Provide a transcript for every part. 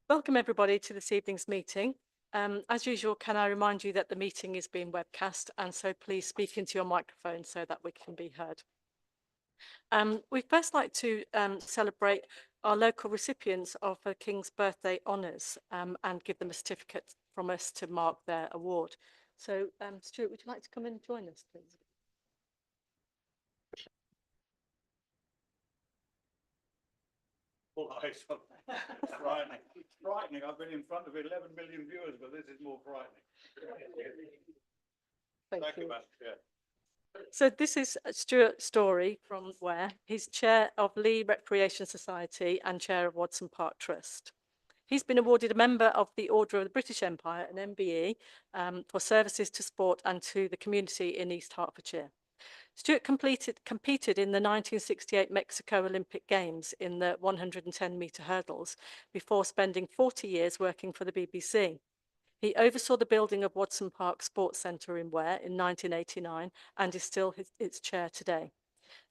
Welcome everybody to this evening's meeting. As usual, can I remind you that the meeting is being webcast, and so please speak into your microphone so that we can be heard. We'd first like to celebrate our local recipients of the King's Birthday Honours and give them a certificate from us to mark their award. So, Stuart, would you like to come and join us, please? Frightening. Frightening. I've been in front of 11 million viewers, but this is more frightening. Thank you. Madam Chair. So this is Stuart Story from Ware. He's chair of Lee Recreation Society and chair of Watson Park Trust. He's been awarded a member of the Order of the British Empire, an MBE, for services to sport and to the community in East Hertfordshire. Stuart competed in the 1968 Mexico Olympic Games in the 110-metre hurdles before spending 40 years working for the BBC. He oversaw the building of Watson Park Sports Centre in Ware in 1989 and is still its chair today.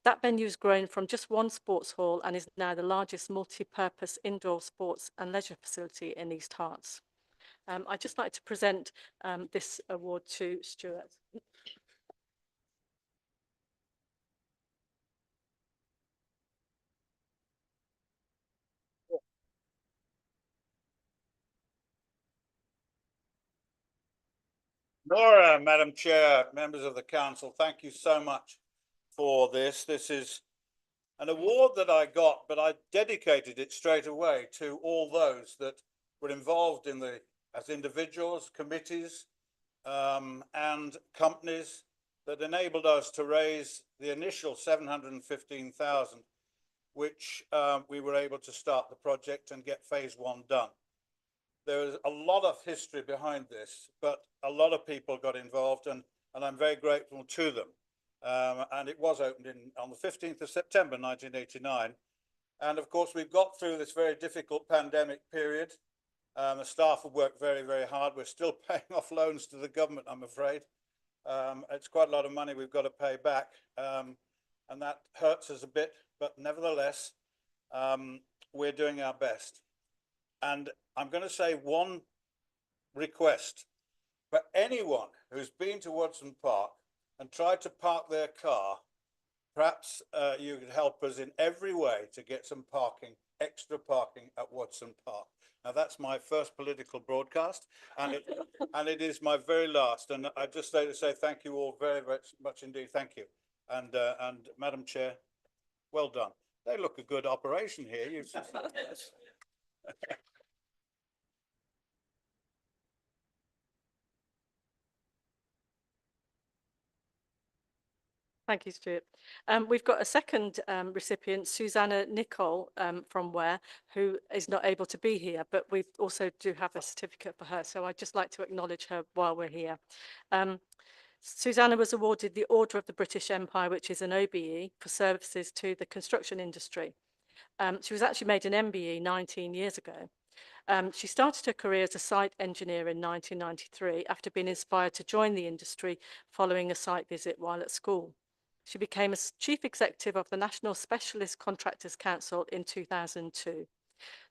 That venue has grown from just one sports hall and is now the largest multi-purpose indoor sports and leisure facility in East Herts. I'd just like to present this award to Stuart. Nora, Madam Chair, members of the council, thank you so much for this. This is an award that I got, but I dedicated it straight away to all those that were involved in as individuals, committees, and companies that enabled us to raise the initial 715,000, which we were able to start the project and get phase 1 done. There is a lot of history behind this, but a lot of people got involved, and I'm very grateful to them. And it was opened on the 15th of September 1989. And of course, we've got through this very difficult pandemic period. The staff have worked very, very hard. We're still paying off loans to the government, I'm afraid. It's quite a lot of money we've got to pay back, and that hurts us a bit, but nevertheless, we're doing our best. And I'm going to say one request for anyone who's been to Watson Park and tried to park their car. Perhaps you could help us in every way to get some parking, extra parking at Watson Park. Now that's my first political broadcast, and it is my very last. And I just like to say thank you all very, very much indeed. Thank you, and Madam Chair, well done. They look a good operation here. Thank you, Stuart. We've got a second recipient, Susanna Nicol from Ware, who is not able to be here, but we also do have a certificate for her. So I'd just like to acknowledge her while we're here. Susanna was awarded the Order of the British Empire, which is an OBE, for services to the construction industry. She was actually made an MBE 19 years ago. She started her career as a site engineer in 1993 after being inspired to join the industry following a site visit while at school. She became a chief executive of the National Specialist Contractors Council in 2002.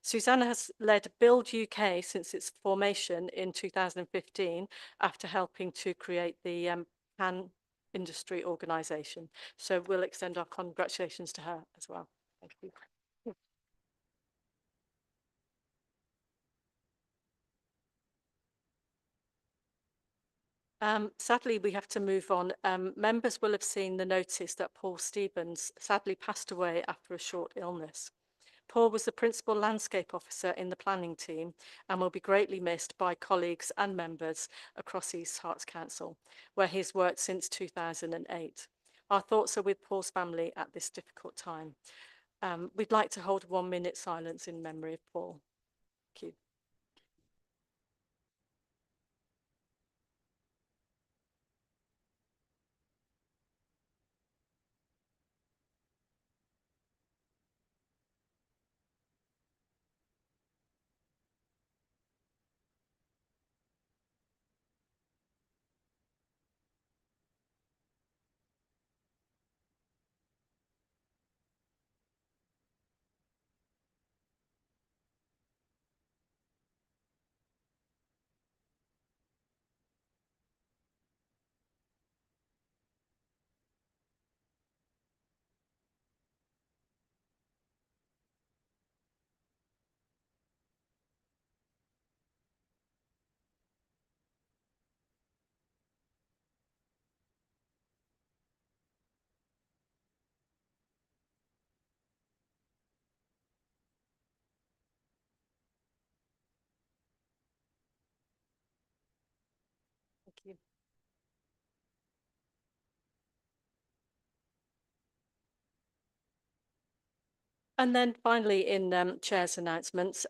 Susanna has led Build UK since its formation in 2015 after helping to create the PAN industry organisation. So we'll extend our congratulations to her as well. Thank you. Sadly, we have to move on. Members will have seen the notice that Paul Stevens sadly passed away after a short illness. Paul was the principal landscape officer in the planning team and will be greatly missed by colleagues and members across East Herts Council, where he's worked since 2008. Our thoughts are with Paul's family at this difficult time. We'd like to hold 1 minute silence in memory of Paul. Thank you. Thank you. And then finally, in Chair's announcements,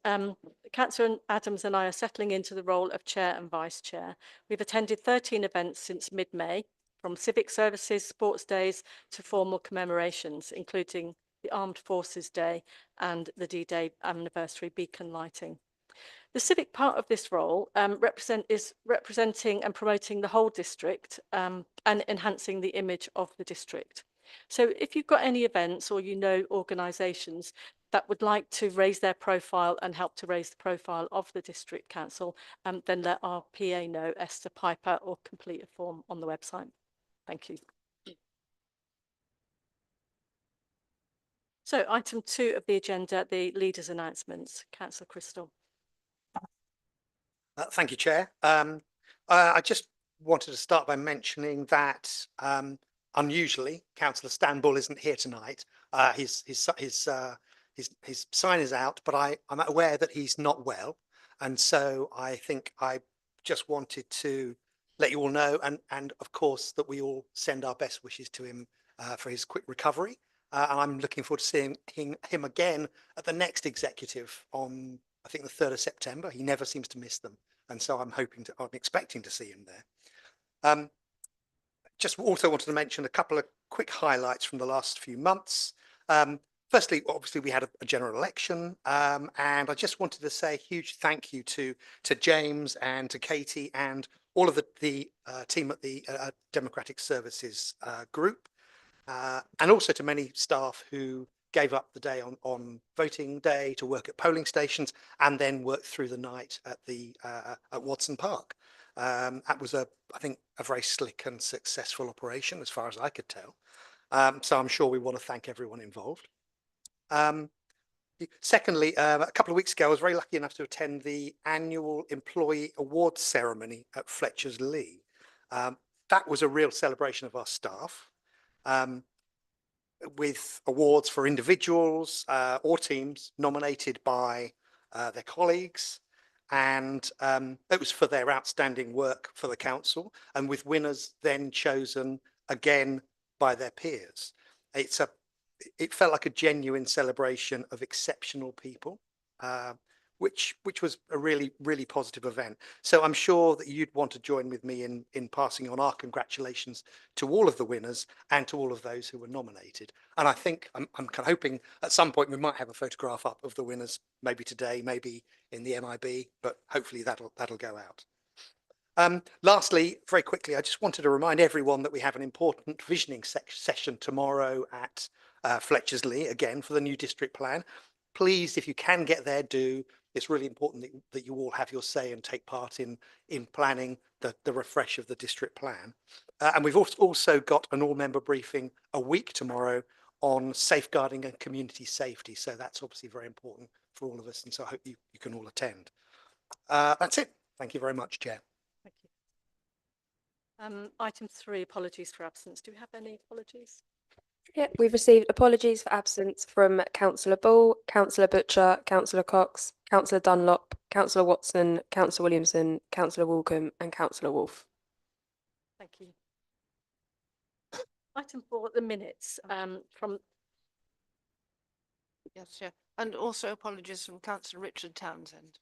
Councillor Adams and I are settling into the role of Chair and Vice Chair. We've attended 13 events since mid-May, from civic services, sports days to formal commemorations, including the Armed Forces Day and the D-Day anniversary beacon lighting. The civic part of this role is representing and promoting the whole district and enhancing the image of the district. So if you've got any events or organisations that would like to raise their profile and help to raise the profile of the district council, then let our PA know, Esther Piper, or complete a form on the website. Thank you. So item 2 of the agenda, the leaders' announcements. Councillor Crystal. Thank you, Chair. I just wanted to start by mentioning that unusually, Councillor Stanbull isn't here tonight. His sign is out, but I'm aware that he's not well, and so I think I just wanted to let you all know, and of course that we all send our best wishes to him for his quick recovery. And I'm looking forward to seeing him again at the next executive on, I think, the 3rd of September. He never seems to miss them, and so I'm expecting to see him there. Just also wanted to mention a couple of quick highlights from the last few months. Firstly, obviously we had a general election, and I just wanted to say a huge thank you to James and to Katie and all of the team at the Democratic Services group, and also to many staff who gave up the day on voting day to work at polling stations and then worked through the night at at Watson Park. That was I think a very slick and successful operation as far as I could tell. So I'm sure we want to thank everyone involved. Secondly, a couple of weeks ago, I was very lucky enough to attend the annual employee awards ceremony at Fletcher's Lee. That was a real celebration of our staff, with awards for individuals or teams nominated by their colleagues, and it was for their outstanding work for the council, and with winners then chosen again by their peers. It felt like a genuine celebration of exceptional people, which was a really positive event. So I'm sure that you'd want to join with me in passing on our congratulations to all of the winners and to all of those who were nominated. And I think I'm kind of hoping at some point we might have a photograph up of the winners, maybe today, maybe in the MIB, but hopefully that'll go out. Lastly, very quickly, I just wanted to remind everyone that we have an important visioning session tomorrow at Fletcher's Lee, again, for the new district plan. Please, if you can get there, do. It's really important that you all have your say and take part in planning the refresh of the district plan. And we've also got an all-member briefing a week tomorrow on safeguarding and community safety. So that's obviously very important for all of us. And so I hope you can all attend. That's it. Thank you very much, Chair. Thank you. Item 3, apologies for absence. Do we have any apologies? Yeah, we've received apologies for absence from Councillor Ball, Councillor Butcher, Councillor Cox, Councillor Dunlop, Councillor Watson, Councillor Williamson, Councillor Walcombe and Councillor Wolfe. Thank you. Item 4, the minutes from... Yes, yeah. And also apologies from Councillor Richard Townsend.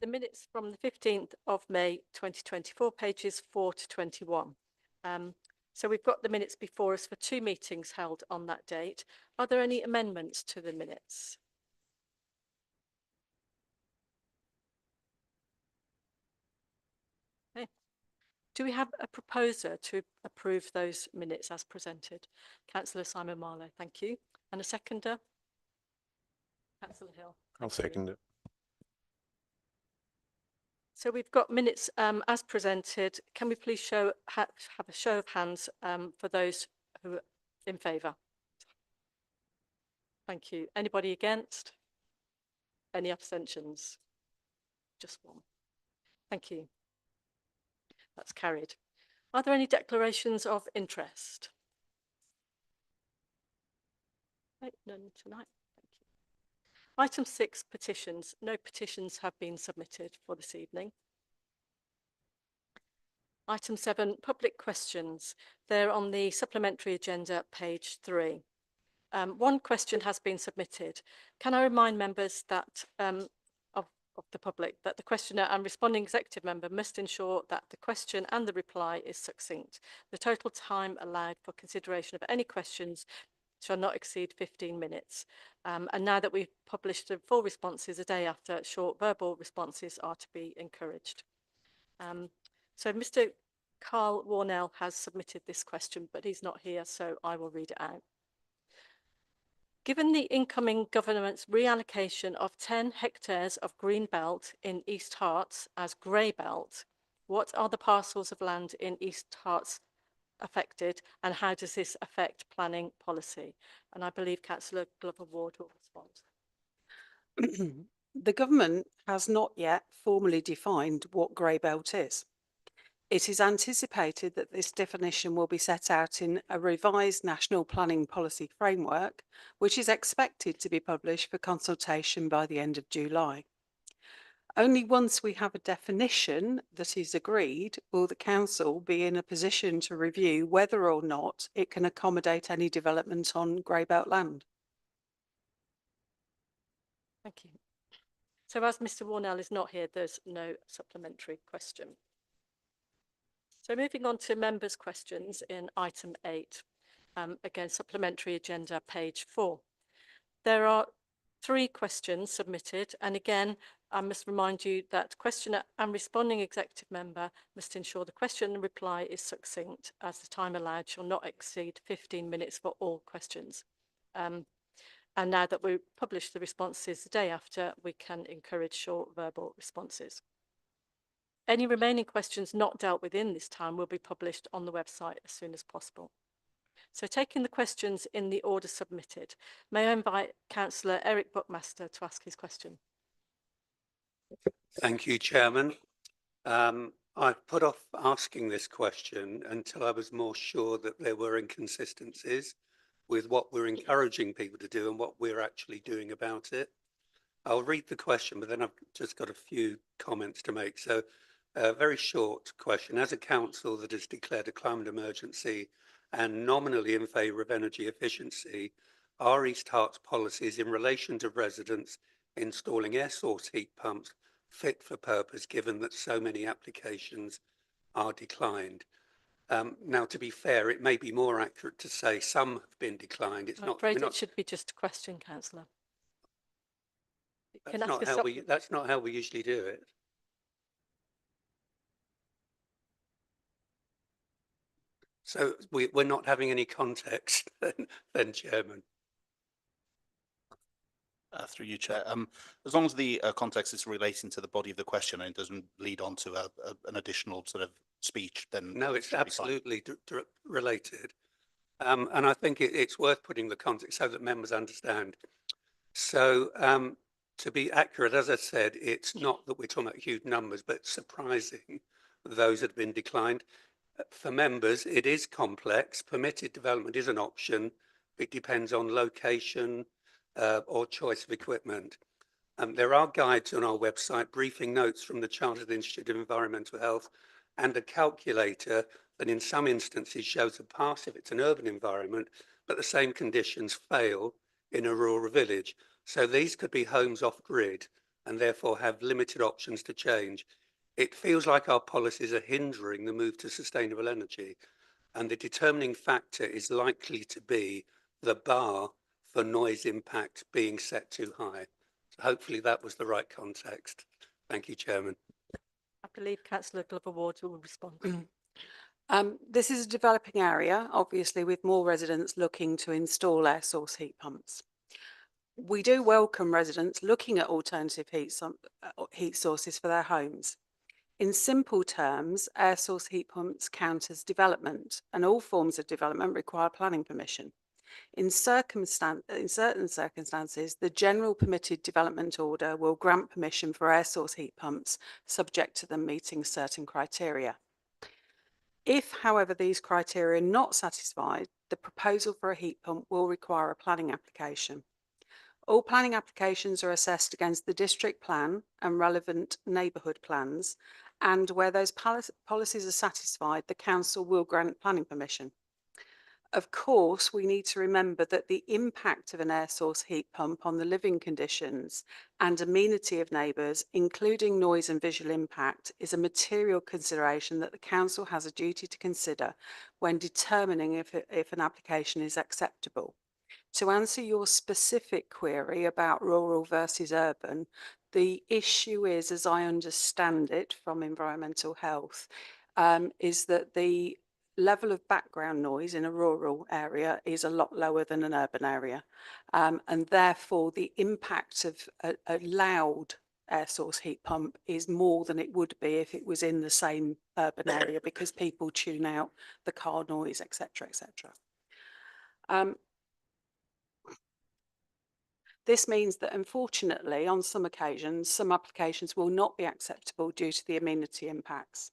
The minutes from the 15th of May 2024, pages 4 to 21. So we've got the minutes before us for 2 meetings held on that date. Are there any amendments to the minutes? Okay. Do we have a proposer to approve those minutes as presented? Councillor Simon Marlow, thank you. And a seconder? Councillor Hill. I'll second it. So we've got minutes as presented. Can we please have a show of hands for those who are in favour? Thank you. Anybody against? Any abstentions? Just one. Thank you. That's carried. Are there any declarations of interest? None tonight. Thank you. Item 6, petitions. No petitions have been submitted for this evening. Item 7, public questions. They're on the supplementary agenda, page 3. One question has been submitted. Can I remind members that of the public that the questioner and responding executive member must ensure that the question and the reply is succinct. The total time allowed for consideration of any questions shall not exceed 15 minutes. And now that we've published the full responses a day after, short verbal responses are to be encouraged. So Mr. Carl Warnell has submitted this question, but he's not here, so I will read it out. Given the incoming government's reallocation of 10 hectares of green belt in East Herts as grey belt, what are the parcels of land in East Herts affected, and how does this affect planning policy? And I believe Councillor Glover Ward will respond. The government has not yet formally defined what grey belt is. It is anticipated that this definition will be set out in a revised National Planning Policy Framework, which is expected to be published for consultation by the end of July. Only once we have a definition that is agreed will the Council be in a position to review whether or not it can accommodate any development on grey belt land. Thank you. So as Mr. Warnell is not here, there's no supplementary question. So moving on to members' questions in item 8, again, supplementary agenda, page 4. There are 3 questions submitted, and again, I must remind you that questioner and responding executive member must ensure the question and reply is succinct, as the time allowed shall not exceed 15 minutes for all questions. And now that we publish the responses the day after, we can encourage short verbal responses. Any remaining questions not dealt with in this time will be published on the website as soon as possible. So taking the questions in the order submitted, may I invite Councillor Eric Buckmaster to ask his question. Thank you, Chairman. I've put off asking this question until I was more sure that there were inconsistencies with what we're encouraging people to do and what we're actually doing about it. I'll read the question, but then I've just got a few comments to make. So a very short question. As a council that has declared a climate emergency and nominally in favour of energy efficiency, are East Herts policies in relation to residents installing air source heat pumps fit for purpose, given that so many applications are declined? Now, to be fair, it may be more accurate to say some have been declined. It's I'm not. afraid it should be just a question, Councillor. That's not how we usually do it. So we're not having any context then, Chairman. Through you, Chair. As long as the context is relating to the body of the question and it doesn't lead on to an additional sort of speech, then no, it's absolutely related. And I think it's worth putting the context so that members understand. So to be accurate, as I said, it's not that we're talking about huge numbers, but surprising those that have been declined. For members, it is complex. Permitted development is an option. It depends on location or choice of equipment. There are guides on our website, briefing notes from the Chartered Institute of Environmental Health, and a calculator that in some instances shows a pass if it's an urban environment, but the same conditions fail in a rural village. So these could be homes off grid and therefore have limited options to change. It feels like our policies are hindering the move to sustainable energy, and the determining factor is likely to be the bar for noise impact being set too high. So hopefully that was the right context. Thank you, Chairman. I believe Councillor Glover Ward will respond. This is a developing area, obviously, with more residents looking to install air source heat pumps. We do welcome residents looking at alternative heat sources for their homes. In simple terms, air source heat pumps count as development, and all forms of development require planning permission. In certain circumstances, the general permitted development order will grant permission for air source heat pumps, subject to them meeting certain criteria. If, however, these criteria are not satisfied, the proposal for a heat pump will require a planning application. All planning applications are assessed against the district plan and relevant neighbourhood plans, and where those policies are satisfied, the council will grant planning permission. Of course, we need to remember that the impact of an air source heat pump on the living conditions and amenity of neighbours, including noise and visual impact, is a material consideration that the council has a duty to consider when determining if an application is acceptable. To answer your specific query about rural versus urban, the issue is, as I understand it from environmental health, is that the level of background noise in a rural area is a lot lower than an urban area. And therefore the impact of a loud air source heat pump is more than it would be if it was in the same urban area, because people tune out the car noise, etc., etc. This means that, unfortunately, on some occasions, some applications will not be acceptable due to the amenity impacts.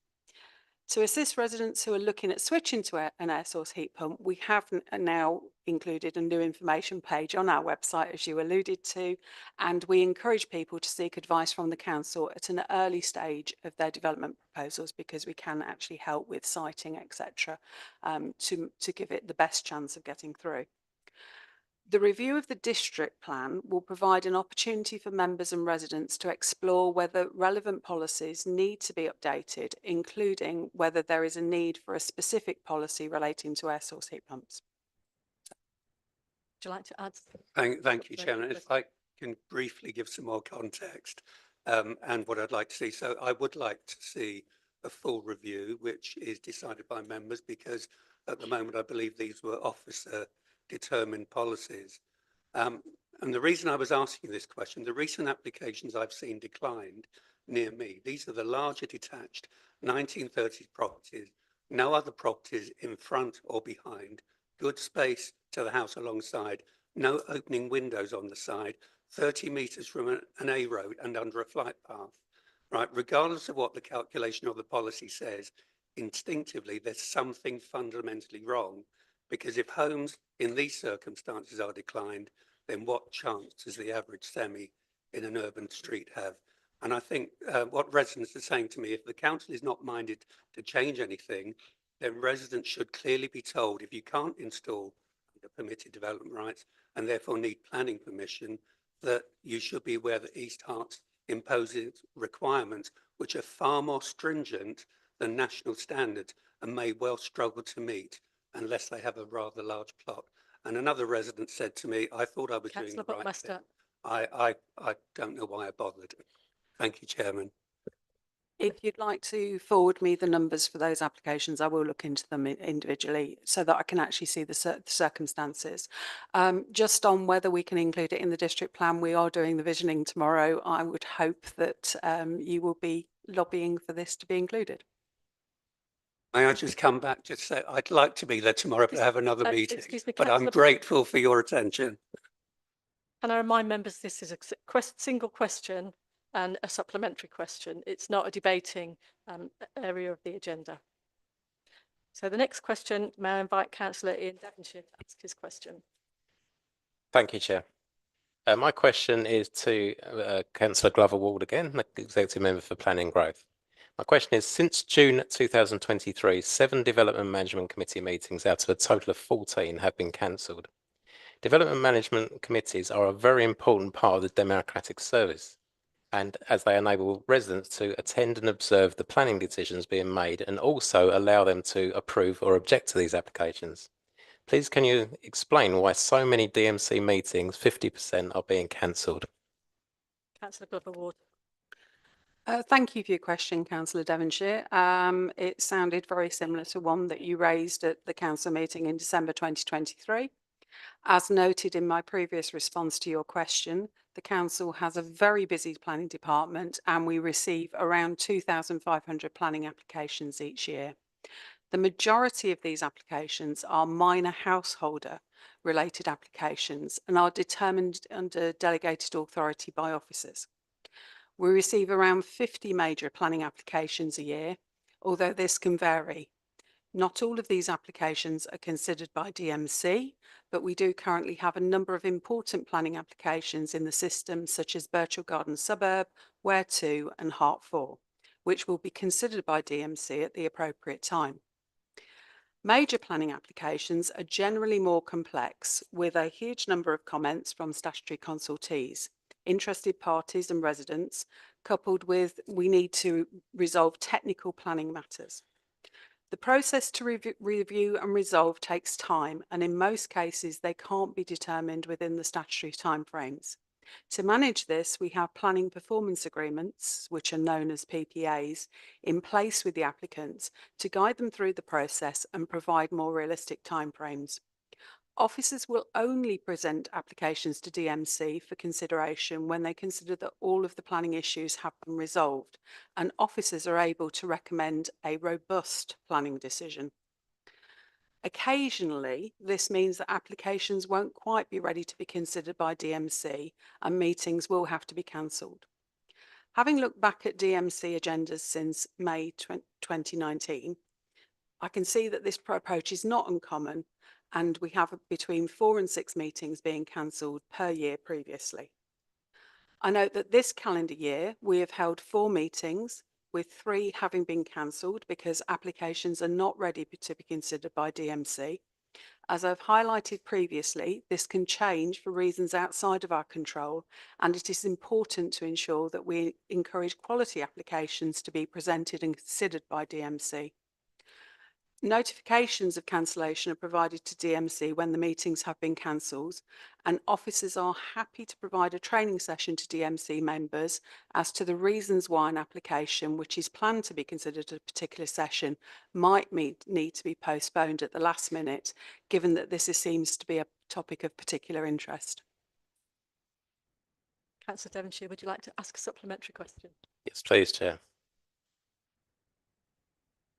To assist residents who are looking at switching to an air source heat pump, we have now included a new information page on our website, as you alluded to, and we encourage people to seek advice from the council at an early stage of their development proposals, because we can actually help with siting, etc., to give it the best chance of getting through. The review of the district plan will provide an opportunity for members and residents to explore whether relevant policies need to be updated, including whether there is a need for a specific policy relating to air source heat pumps. Would you like to add? Thank you, Chairman. If I can briefly give some more context and what I'd like to see. So I would like to see a full review, which is decided by members, because at the moment I believe these were officer determined policies. And the reason I was asking this question, the recent applications I've seen declined near me, these are the larger detached 1930s properties, no other properties in front or behind, good space to the house alongside, no opening windows on the side, 30 metres from an A road and under a flight path. Right, regardless of what the calculation of the policy says, instinctively there's something fundamentally wrong, because if homes in these circumstances are declined, then what chance does the average semi in an urban street have? And I think what residents are saying to me, if the council is not minded to change anything, then residents should clearly be told, if you can't install the permitted development rights and therefore need planning permission, that you should be aware that East Herts imposes requirements which are far more stringent than national standards and may well struggle to meet unless they have a rather large plot. And another resident said to me, I thought I was doing the right thing. I don't know why I bothered. Thank you, Chairman. If you'd like to forward me the numbers for those applications, I will look into them individually so that I can actually see the circumstances. Just on whether we can include it in the district plan, we are doing the visioning tomorrow. I would hope that you will be lobbying for this to be included. May I just come back, just say, I'd like to be there tomorrow, but I have another meeting, Excuse me, but I'm grateful for your attention. Can I remind members this is a single question and a supplementary question. It's not a debating area of the agenda. So the next question, may I invite Councillor Ian Devonshire to ask his question. Thank you, Chair. My question is to Councillor Glover Ward again, the Executive Member for Planning and Growth. My question is, since June 2023, 7 Development Management Committee meetings out of a total of 14 have been cancelled. Development Management Committees are a very important part of the democratic service, and as they enable residents to attend and observe the planning decisions being made and also allow them to approve or object to these applications. Please can you explain why so many DMC meetings, 50%, are being cancelled? Councillor Glover Ward. Thank you for your question, Councillor Devonshire. It sounded very similar to one that you raised at the council meeting in December 2023. As noted in my previous response to your question, the council has a very busy planning department and we receive around 2,500 planning applications each year. The majority of these applications are minor householder related applications and are determined under delegated authority by officers. We receive around 50 major planning applications a year, although this can vary. Not all of these applications are considered by DMC, but we do currently have a number of important planning applications in the system, such as Birchall Gardens Suburb, Ware 2 and Hart 4, which will be considered by DMC at the appropriate time. Major planning applications are generally more complex, with a huge number of comments from statutory consultees, interested parties and residents, coupled with we need to resolve technical planning matters. The process to review and resolve takes time, and in most cases they can't be determined within the statutory timeframes. To manage this, we have planning performance agreements, which are known as PPAs, in place with the applicants to guide them through the process and provide more realistic timeframes. Officers will only present applications to DMC for consideration when they consider that all of the planning issues have been resolved, and officers are able to recommend a robust planning decision. Occasionally, this means that applications won't quite be ready to be considered by DMC and meetings will have to be cancelled. Having looked back at DMC agendas since May 2019, I can see that this approach is not uncommon, and we have between 4 and 6 meetings being cancelled per year previously. I note that this calendar year we have held 4 meetings, with 3 having been cancelled because applications are not ready to be considered by DMC. As I've highlighted previously, this can change for reasons outside of our control, and it is important to ensure that we encourage quality applications to be presented and considered by DMC. Notifications of cancellation are provided to DMC when the meetings have been cancelled, and officers are happy to provide a training session to DMC members as to the reasons why an application which is planned to be considered at a particular session might need to be postponed at the last minute, given that this seems to be a topic of particular interest. Councillor Devonshire, would you like to ask a supplementary question? Yes, please, Chair.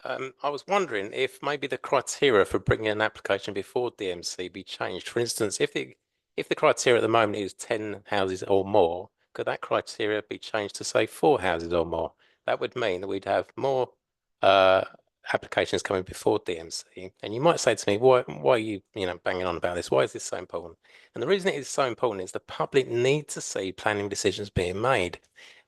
I was wondering if maybe the criteria for bringing an application before DMC be changed. For instance, if the criteria at the moment is 10 houses or more, could that criteria be changed to say 4 houses or more? That would mean that we'd have more applications coming before DMC. And you might say to me, why are you banging on about this? Why is this so important? And the reason it is so important is the public need to see planning decisions being made.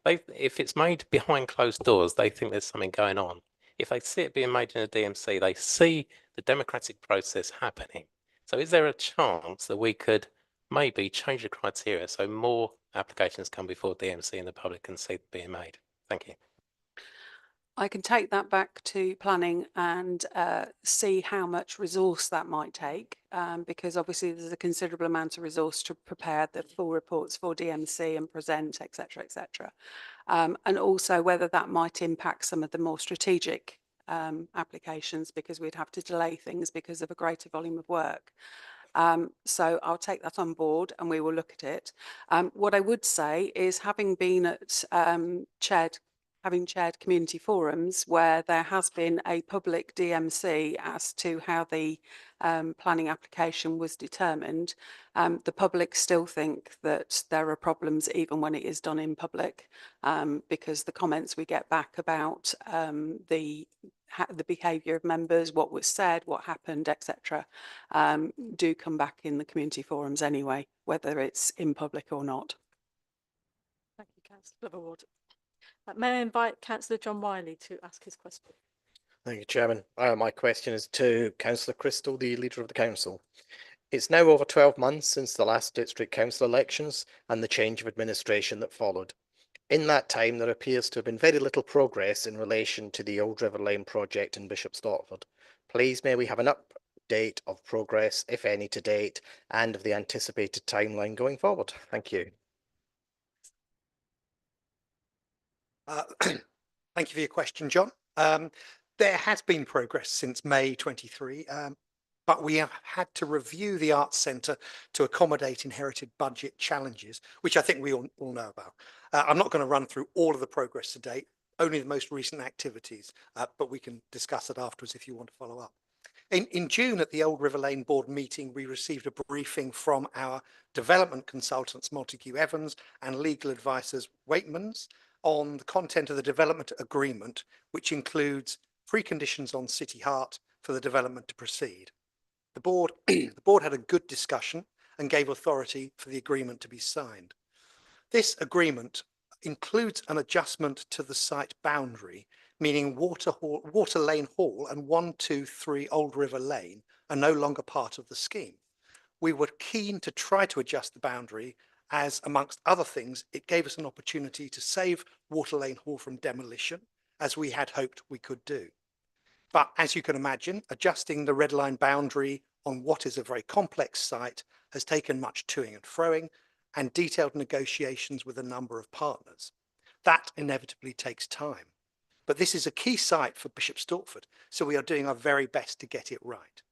If it's made behind closed doors, they think there's something going on. If they see it being made in a DMC, they see the democratic process happening. So is there a chance that we could maybe change the criteria so more applications come before DMC and the public can see it being made? Thank you. I can take that back to planning and see how much resource that might take, because obviously there's a considerable amount of resource to prepare the full reports for DMC and present, etc., etc. And also whether that might impact some of the more strategic applications, because we'd have to delay things because of a greater volume of work. So I'll take that on board and we will look at it. What I would say is, having been at having chaired community forums where there has been a public DMC as to how the planning application was determined, the public still think that there are problems even when it is done in public, because the comments we get back about the behaviour of members, what was said, what happened, etc., do come back in the community forums anyway, whether it's in public or not. Thank you, Councillor Glover-Ward. May I invite Councillor John Wiley to ask his question? Thank you, Chairman. My question is to Councillor Crystal, the Leader of the Council. It's now over 12 months since the last District Council elections and the change of administration that followed. In that time, there appears to have been very little progress in relation to the Old River Lane project in Bishop Stortford. Please, may we have an update of progress, if any, to date, and of the anticipated timeline going forward? Thank you. Thank you for your question, John. There has been progress since May 23, but we have had to review the Arts Centre to accommodate inherited budget challenges, which I think we all know about. I'm not going to run through all of the progress to date, only the most recent activities, but we can discuss it afterwards if you want to follow up. In June at the Old River Lane Board meeting, we received a briefing from our development consultants, Montague Evans, and legal advisors, Waitmans, on the content of the development agreement, which includes preconditions on City Heart, for the development to proceed. The board had a good discussion and gave authority for the agreement to be signed. This agreement includes an adjustment to the site boundary, meaning Water Lane Hall and 123 Old River Lane are no longer part of the scheme. We were keen to try to adjust the boundary as, amongst other things, it gave us an opportunity to save Water Lane Hall from demolition, as we had hoped we could do. But as you can imagine, adjusting the red line boundary on what is a very complex site has taken much toing and froing and detailed negotiations with a number of partners. That inevitably takes time. But this is a key site for Bishop Stortford, so we are doing our very best to get it right.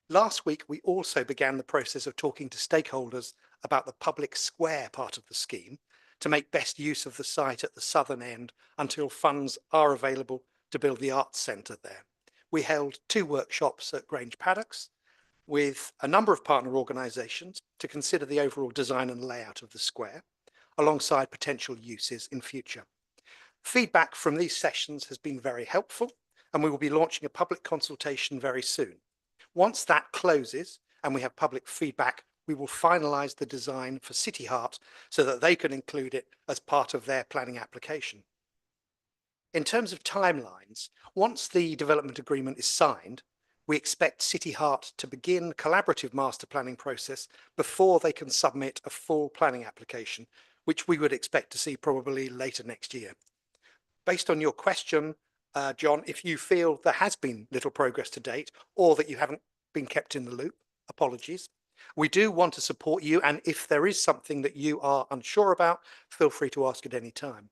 Last week, we also began the process of talking to stakeholders about the public square part of the scheme to make best use of the site at the southern end until funds are available to build the arts centre there. We held 2 workshops at Grange Paddocks with a number of partner organisations to consider the overall design and layout of the square, alongside potential uses in future. Feedback from these sessions has been very helpful, and we will be launching a public consultation very soon. Once that closes and we have public feedback, we will finalise the design for City Heart so that they can include it as part of their planning application. In terms of timelines, once the development agreement is signed, we expect City Heart to begin collaborative master planning process before they can submit a full planning application, which we would expect to see probably later next year. Based on your question, John, if you feel there has been little progress to date or that you haven't been kept in the loop, apologies. We do want to support you, and if there is something that you are unsure about, feel free to ask at any time.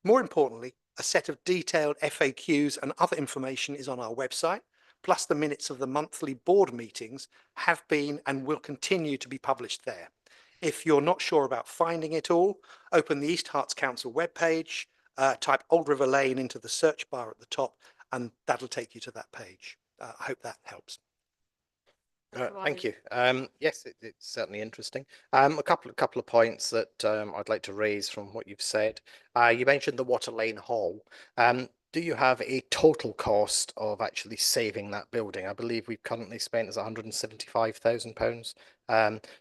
More importantly, a set of detailed FAQs and other information is on our website, plus the minutes of the monthly board meetings have been and will continue to be published there. If you're not sure about finding it all, open the East Herts Council webpage, type Old River Lane into the search bar at the top, and that'll take you to that page. I hope that helps. Thank you. Yes, it's certainly interesting. A couple of points that I'd like to raise from what you've said. You mentioned the Water Lane Hall. Do you have a total cost of actually saving that building? I believe we've currently spent £175,000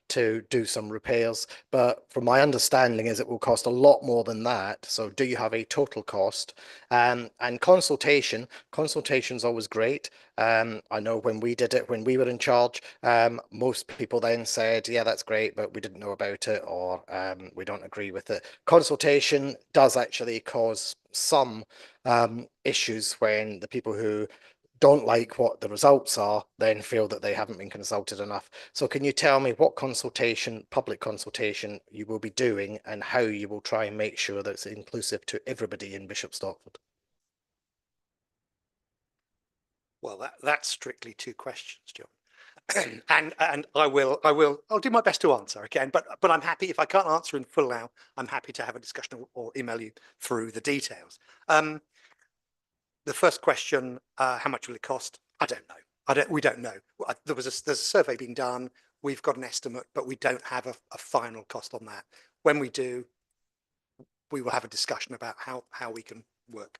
to do some repairs, but from my understanding is it will cost a lot more than that. So do you have a total cost? And consultation's always great. I know when we did it, when we were in charge, most people then said, yeah, that's great, but we didn't know about it, or we don't agree with it. Consultation does actually cause some issues when the people who don't like what the results are then feel that they haven't been consulted enough. So can you tell me what consultation, public consultation, you will be doing and how you will try and make sure that it's inclusive to everybody in Bishop Stortford? Well, that's strictly 2 questions, John. and I'll do my best to answer again, but I'm happy if I can't answer in full now, I'm happy to have a discussion or email you through the details. The first question, how much will it cost? I don't know. We don't know. There's a survey being done. We've got an estimate, but we don't have a final cost on that. When we do, we will have a discussion about how we can work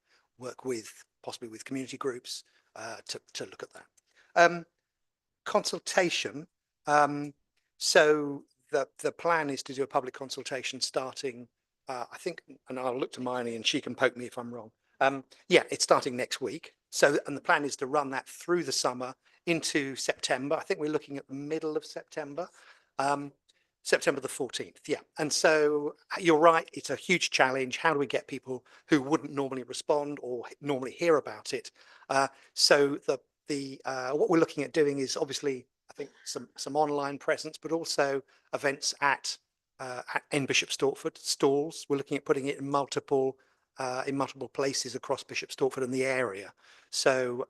with, possibly with community groups, to look at that. Consultation. So the plan is to do a public consultation starting, I think, and I'll look to Marnie and she can poke me if I'm wrong. Yeah, it's starting next week. So, and the plan is to run that through the summer into September. I think we're looking at the middle of September, September the 14th. Yeah. And so you're right. It's a huge challenge. How do we get people who wouldn't normally respond or normally hear about it? So what we're looking at doing is obviously, I think, some online presence, but also events in Bishop Stortford, stalls. We're looking at putting it in multiple places across Bishop Stortford and the area. So,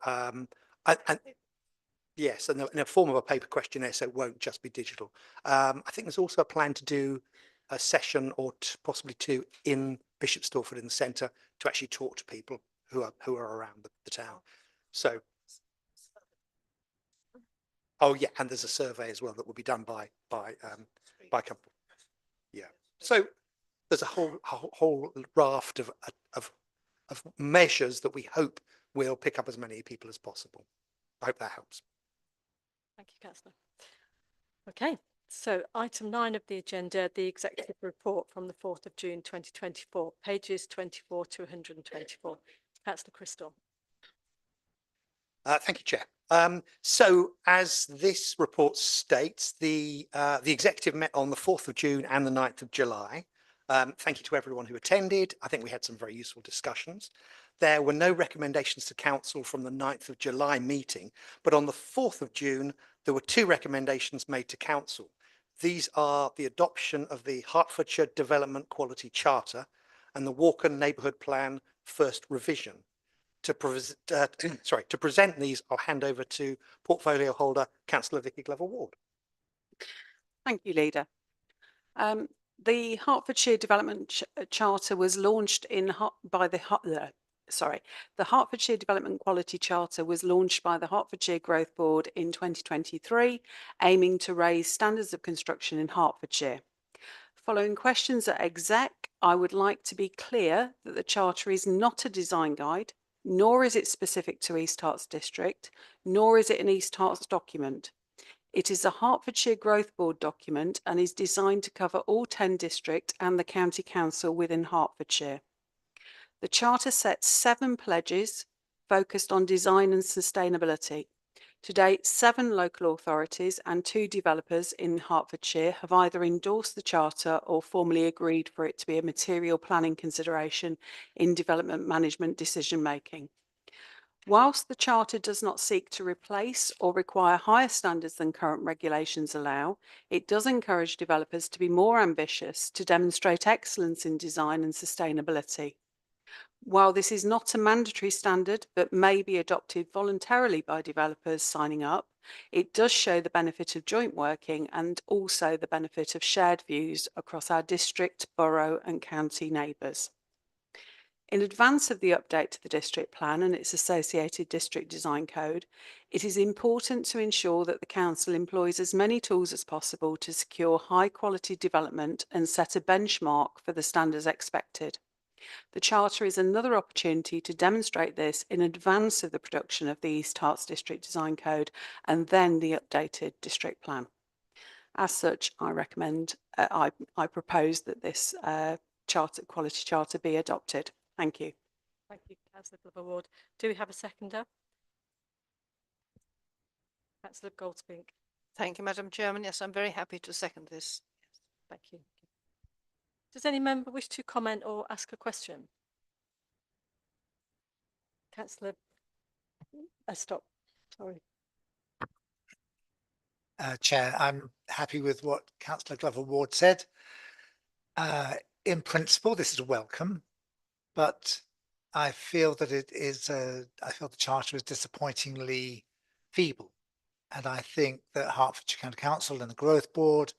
yes, and in a form of a paper questionnaire, so it won't just be digital. I think there's also a plan to do a session or possibly 2 in Bishop Stortford in the centre to actually talk to people who are around the town. So, oh yeah, and there's a survey as well that will be done by company. Yeah. So there's a whole raft of measures that we hope we'll pick up as many people as possible. I hope that helps. Thank you, Councillor. Okay, so item 9 of the agenda, the executive report from the 4th of June 2024, pages 24 to 124. Councillor Crystal. Thank you, Chair. So as this report states, the executive met on the 4th of June and the 9th of July. Thank you to everyone who attended. I think we had some very useful discussions. There were no recommendations to council from the 9th of July meeting, but on the 4th of June, there were 2 recommendations made to council. These are the adoption of the Hertfordshire Development Quality Charter and the Walker Neighbourhood Plan First Revision. To present these, I'll hand over to portfolio holder, Councillor Vicky Glover-Ward. Thank you, Leader. The Hertfordshire Development Charter was launched the Hertfordshire Development Quality Charter was launched by the Hertfordshire Growth Board in 2023, aiming to raise standards of construction in Hertfordshire. Following questions at exec, I would like to be clear that the Charter is not a design guide, nor is it specific to East Herts District, nor is it an East Herts document. It is a Hertfordshire Growth Board document and is designed to cover all 10 district and the County Council within Hertfordshire. The Charter sets 7 pledges focused on design and sustainability. To date, 7 local authorities and 2 developers in Hertfordshire have either endorsed the Charter or formally agreed for it to be a material planning consideration in development management decision making. Whilst the Charter does not seek to replace or require higher standards than current regulations allow, it does encourage developers to be more ambitious to demonstrate excellence in design and sustainability. While this is not a mandatory standard but may be adopted voluntarily by developers signing up, it does show the benefit of joint working and also the benefit of shared views across our district, borough and county neighbours. In advance of the update to the district plan and its associated district design code, it is important to ensure that the council employs as many tools as possible to secure high quality development and set a benchmark for the standards expected. The Charter is another opportunity to demonstrate this in advance of the production of the East Herts District Design Code and then the updated district plan. As such, I propose that this quality charter be adopted. Thank you. Thank you, Councillor Glover-Ward. Do we have a seconder? Councillor Goldspink. Thank you, Madam Chairman. Yes, I'm very happy to second this. Thank you. Does any member wish to comment or ask a question? Councillor, stop. Sorry. Chair, I'm happy with what Councillor Glover-Ward said. In principle, this is welcome, but I feel that I feel the Charter is disappointingly feeble. And I think that Hertfordshire County Council and the Growth Board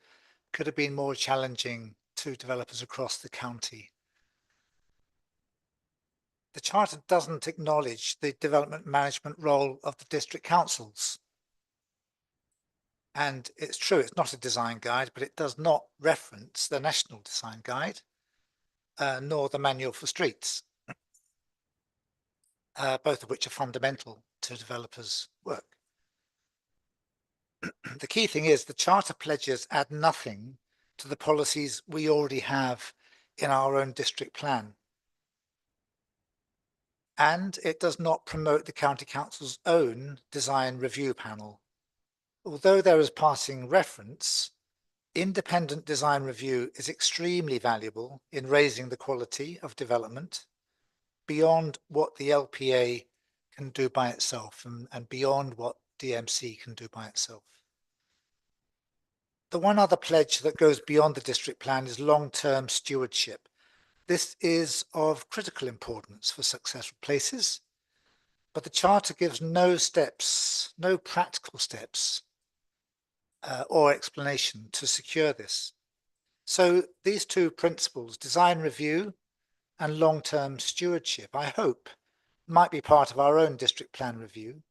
could have been more challenging to developers across the county. The Charter doesn't acknowledge the development management role of the district councils. And it's true, it's not a design guide, but it does not reference the National Design Guide, nor the Manual for Streets, both of which are fundamental to developers' work. The key thing is the Charter pledges add nothing to the policies we already have in our own district plan. And it does not promote the County Council's own design review panel. Although there is passing reference, independent design review is extremely valuable in raising the quality of development beyond what the LPA can do by itself and beyond what DMC can do by itself. The one other pledge that goes beyond the district plan is long-term stewardship. This is of critical importance for successful places, but the Charter gives no steps, no practical steps or explanation to secure this. So these 2 principles, design review and long-term stewardship, I hope might be part of our own district plan review.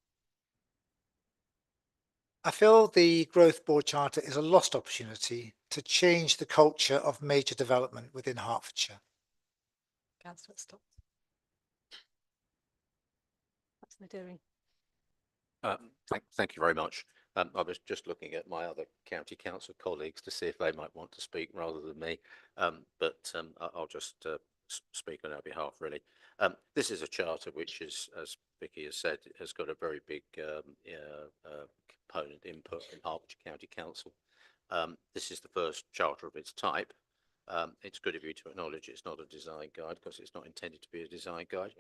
I feel the Growth Board Charter is a lost opportunity to change the culture of major development within Hertfordshire. Councillor, stop. Councillor Deering. Thank you very much. I was just looking at my other county council colleagues to see if they might want to speak rather than me, but I'll just speak on our behalf, really. This is a charter which is, as Vicky has said, has got a very big component input from Hertfordshire County Council. This is the first charter of its type. It's good of you to acknowledge it's not a design guide because it's not intended to be a design guide.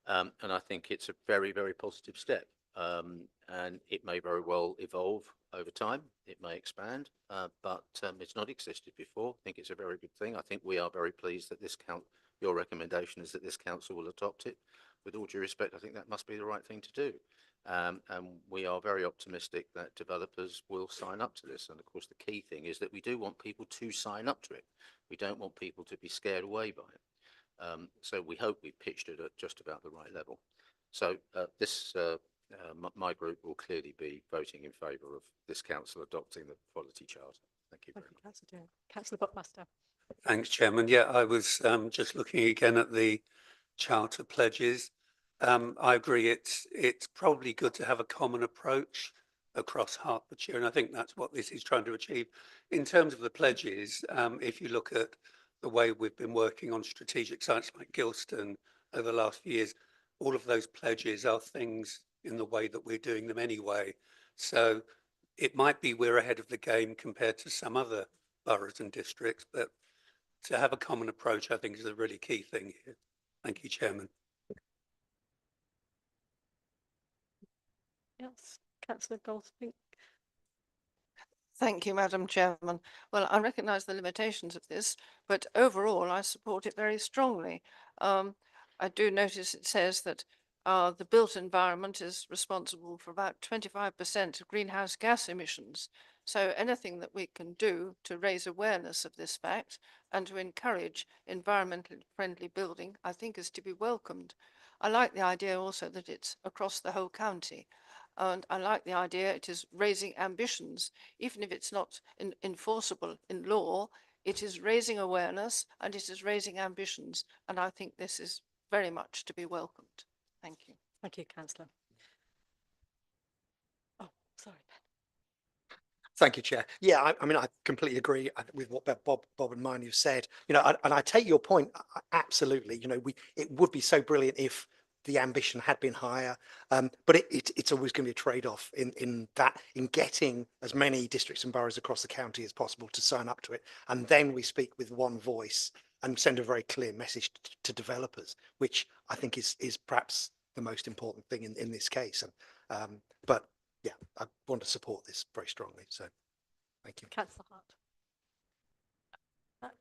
And I think it's a very, very positive step. And it may very well evolve over time. It may expand, but it's not existed before. I think it's a very good thing. I think we are very pleased that your recommendation is that this council will adopt it. With all due respect, I think that must be the right thing to do. And we are very optimistic that developers will sign up to this. And of course, the key thing is that we do want people to sign up to it. We don't want people to be scared away by it. So we hope we pitched it at just about the right level. So my group will clearly be voting in favour of this council adopting the quality charter. Thank you very much. Councillor Deering. Councillor Buckmaster. Thanks, Chairman. Yeah, I was just looking again at the charter pledges. I agree. It's probably good to have a common approach across Hertfordshire, and I think that's what this is trying to achieve. In terms of the pledges, if you look at the way we've been working on strategic sites like Gilston over the last few years, all of those pledges are things in the way that we're doing them anyway. So it might be we're ahead of the game compared to some other boroughs and districts, but to have a common approach, I think, is a really key thing here. Thank you, Chairman. Yes, Councillor Goldspink. Thank you, Madam Chairman. Well, I recognise the limitations of this, but overall I support it very strongly. I do notice it says that the built environment is responsible for about 25% of greenhouse gas emissions. So anything that we can do to raise awareness of this fact and to encourage environmentally friendly building, I think is to be welcomed. I like the idea also that it's across the whole county. And I like the idea it is raising ambitions, even if it's not enforceable in law, it is raising awareness and it is raising ambitions. And I think this is very much to be welcomed. Thank you. Thank you, Councillor. Oh, sorry, Ben. Thank you, Chair. Yeah, I mean, I completely agree with what Bob and Marnie have said. You know, and I take your point absolutely. You know, it would be so brilliant if the ambition had been higher, but it's always going to be a trade-off in getting as many districts and boroughs across the county as possible to sign up to it, and then we speak with one voice and send a very clear message to developers, which I think is perhaps the most important thing in this case. And but yeah, I want to support this very strongly. So thank you. Councillor Hart.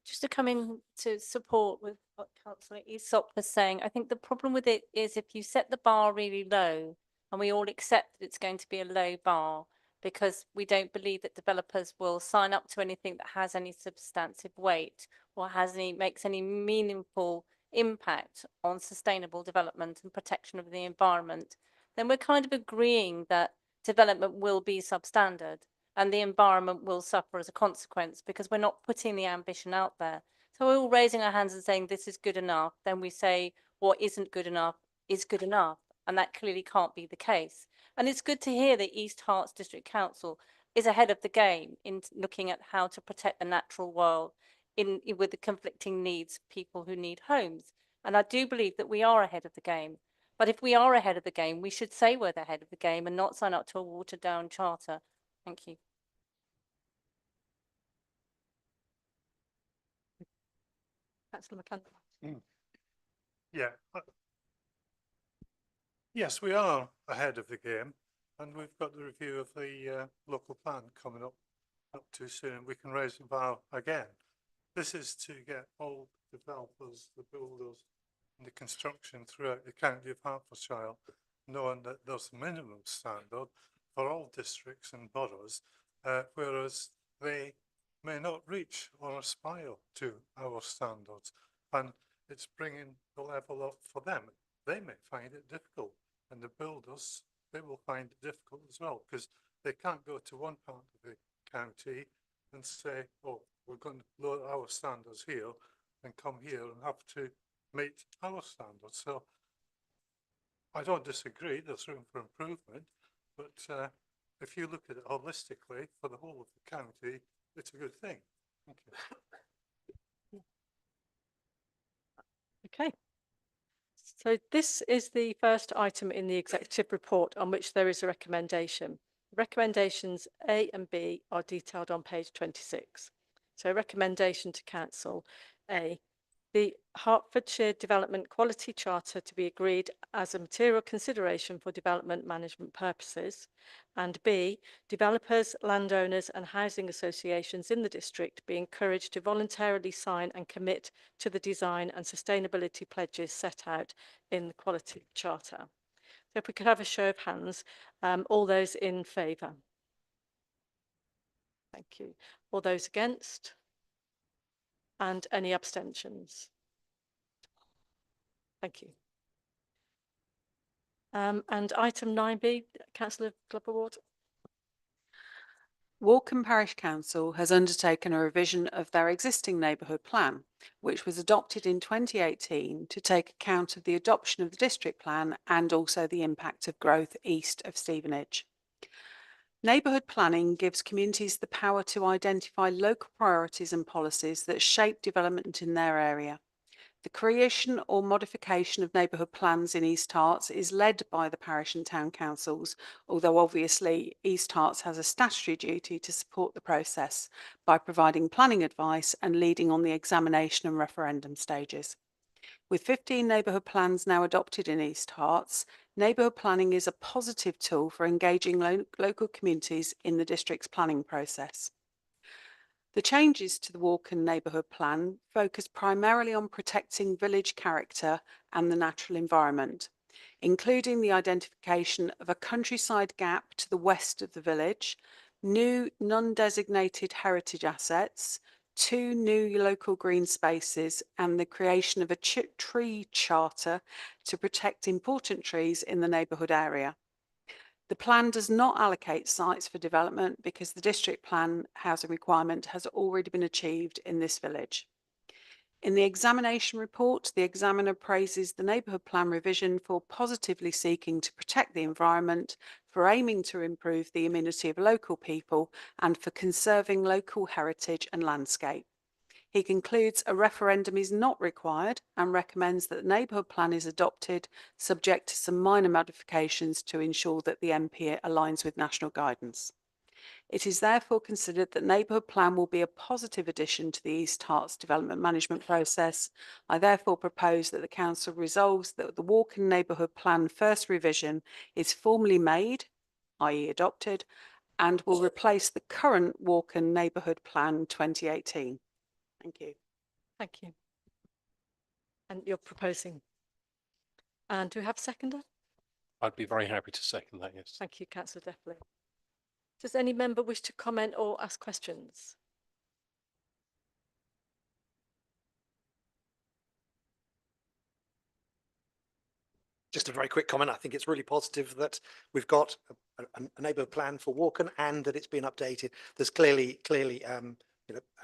Just to come in to support with what Councillor Aesop was saying, I think the problem with it is if you set the bar really low, and we all accept that it's going to be a low bar because we don't believe that developers will sign up to anything that has any substantive weight or makes any meaningful impact on sustainable development and protection of the environment, then we're kind of agreeing that development will be substandard and the environment will suffer as a consequence because we're not putting the ambition out there. So we're all raising our hands and saying this is good enough. Then we say what isn't good enough is good enough. And that clearly can't be the case. And it's good to hear that East Herts District Council is ahead of the game in looking at how to protect the natural world with the conflicting needs of people who need homes. And I do believe that we are ahead of the game. But if we are ahead of the game, we should say we're ahead of the game and not sign up to a watered down charter. Thank you. Councillor McCandless. Yeah. Yes, we are ahead of the game, and we've got the review of the local plan coming up too soon. We can raise the bar again. This is to get all developers, the builders, and the construction throughout the county of Hertfordshire knowing that there's a minimum standard for all districts and boroughs, whereas they may not reach or aspire to our standards, and it's bringing the level up for them. They may find it difficult, and the builders, they will find it difficult as well, because they can't go to one part of the county and say, oh, we're going to lower our standards here and come here and have to meet our standards. So I don't disagree, there's room for improvement, but if you look at it holistically for the whole of the county, it's a good thing. Thank you. Okay. So this is the first item in the executive report on which there is a recommendation. Recommendations A and B are detailed on page 26. So recommendation to council: A, the Hertfordshire Development Quality Charter to be agreed as a material consideration for development management purposes, and B, developers, landowners and housing associations in the district be encouraged to voluntarily sign and commit to the design and sustainability pledges set out in the Quality Charter. So if we could have a show of hands, all those in favour. Thank you. All those against? And any abstentions? Thank you. And item 9B, Councillor Glover-Ward. Walkham Parish Council has undertaken a revision of their existing neighbourhood plan, which was adopted in 2018 to take account of the adoption of the district plan and also the impact of growth east of Stevenage. Neighbourhood planning gives communities the power to identify local priorities and policies that shape development in their area. The creation or modification of neighbourhood plans in East Herts is led by the parish and town councils, although obviously East Herts has a statutory duty to support the process by providing planning advice and leading on the examination and referendum stages. With 15 neighbourhood plans now adopted in East Herts, neighbourhood planning is a positive tool for engaging local communities in the district's planning process. The changes to the Walkham neighbourhood plan focus primarily on protecting village character and the natural environment, including the identification of a countryside gap to the west of the village, new non-designated heritage assets, 2 new local green spaces, and the creation of a tree charter to protect important trees in the neighbourhood area. The plan does not allocate sites for development because the district plan housing requirement has already been achieved in this village. In the examination report, the examiner praises the neighbourhood plan revision for positively seeking to protect the environment, for aiming to improve the amenity of local people, and for conserving local heritage and landscape. He concludes a referendum is not required and recommends that the neighbourhood plan is adopted, subject to some minor modifications to ensure that the NP aligns with national guidance. It is therefore considered that neighbourhood plan will be a positive addition to the East Herts development management process. I therefore propose that the council resolves that the Walkham neighbourhood plan first revision is formally made, i.e. adopted, and will replace the current Walkham neighbourhood plan 2018. Thank you. Thank you. And you're proposing. And do we have a seconder? I'd be very happy to second that, yes. Thank you, Councillor Defley. Does any member wish to comment or ask questions? Just a very quick comment. I think it's really positive that we've got a neighbourhood plan for Walkham and that it's been updated. There's clearly an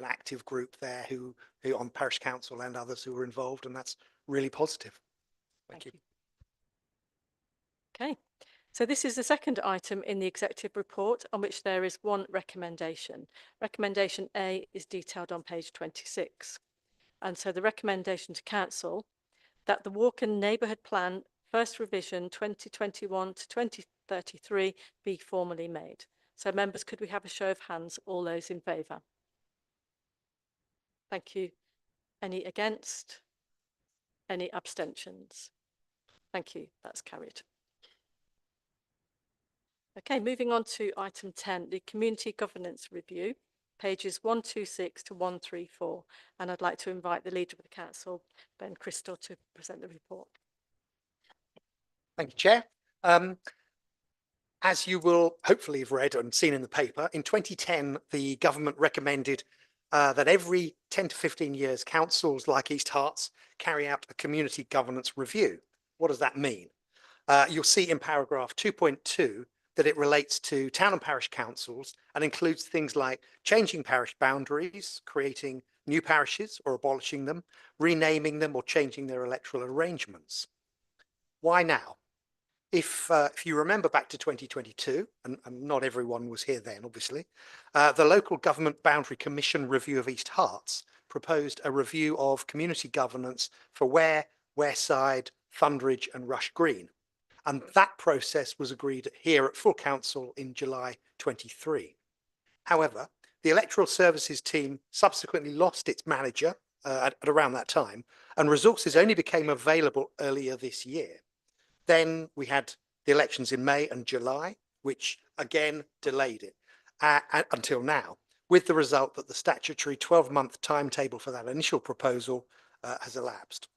active group there who on parish council and others who were involved, and that's really positive. Thank you. Okay, so this is the second item in the executive report on which there is one recommendation. Recommendation A is detailed on page 26. And so the recommendation to council that the Walkham neighbourhood plan first revision 2021 to 2033 be formally made. So members, could we have a show of hands, all those in favour? Thank you. Any against? Any abstentions? Thank you. That's carried. Okay, moving on to item 10, the Community Governance Review, pages 126 to 134. And I'd like to invite the Leader of the Council, Ben Crystal, to present the report. Thank you, Chair. As you will hopefully have read and seen in the paper, in 2010, the government recommended that every 10 to 15 years, councils like East Herts carry out a community governance review. What does that mean? You'll see in paragraph 2.2 that it relates to town and parish councils and includes things like changing parish boundaries, creating new parishes or abolishing them, renaming them or changing their electoral arrangements. Why now? If you remember back to 2022, and not everyone was here then, obviously, the Local Government Boundary Commission review of East Herts proposed a review of community governance for Ware, Wareside, Thundridge and Rush Green. And that process was agreed here at full council in July 23. However, the electoral services team subsequently lost its manager at around that time, and resources only became available earlier this year. Then we had the elections in May and July, which again delayed it until now, with the result that the statutory 12-month timetable for that initial proposal has elapsed.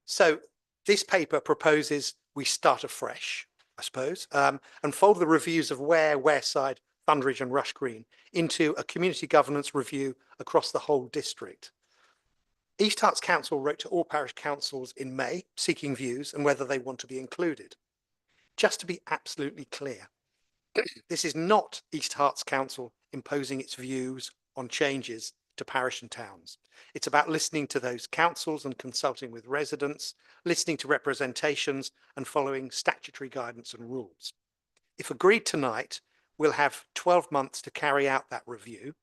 So this paper proposes we start afresh, I suppose, and fold the reviews of Ware, Wareside, Thundridge and Rush Green into a community governance review across the whole district. East Herts Council wrote to all parish councils in May seeking views and whether they want to be included. Just to be absolutely clear, this is not East Herts Council imposing its views on changes to parish and towns. It's about listening to those councils and consulting with residents, listening to representations and following statutory guidance and rules. If agreed tonight, we'll have 12 months to carry out that review,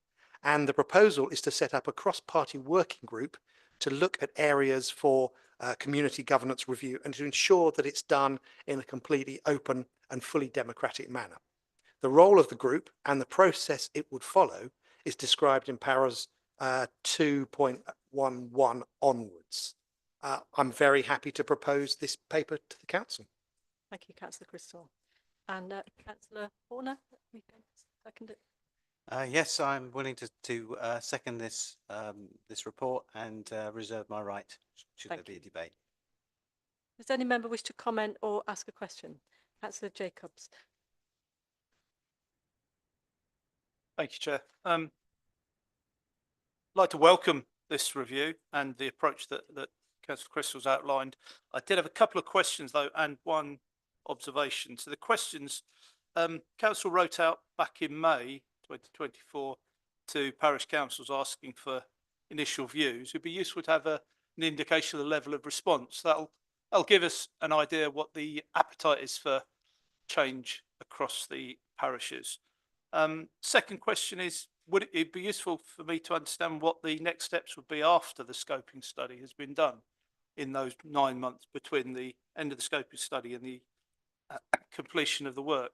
and the proposal is to set up a cross-party working group to look at areas for community governance review and to ensure that it's done in a completely open and fully democratic manner. The role of the group and the process it would follow is described in paras 2.11 onwards. I'm very happy to propose this paper to the council. Thank you, Councillor Crystal. And Councillor Horner, we can second it. Yes, I'm willing to second this this report and reserve my right should there be a debate. Does any member wish to comment or ask a question? Councillor Jacobs. Thank you, Chair. I'd like to welcome this review and the approach that Councillor Crystal's outlined. I did have a couple of questions though, and one observation. So the questions, Council wrote out back in May 2024 to parish councils asking for initial views. It'd be useful to have an indication of the level of response. That'll give us an idea what the appetite is for change across the parishes. Second question is, would it be useful for me to understand what the next steps would be after the scoping study has been done in those 9 months between the end of the scoping study and the completion of the work?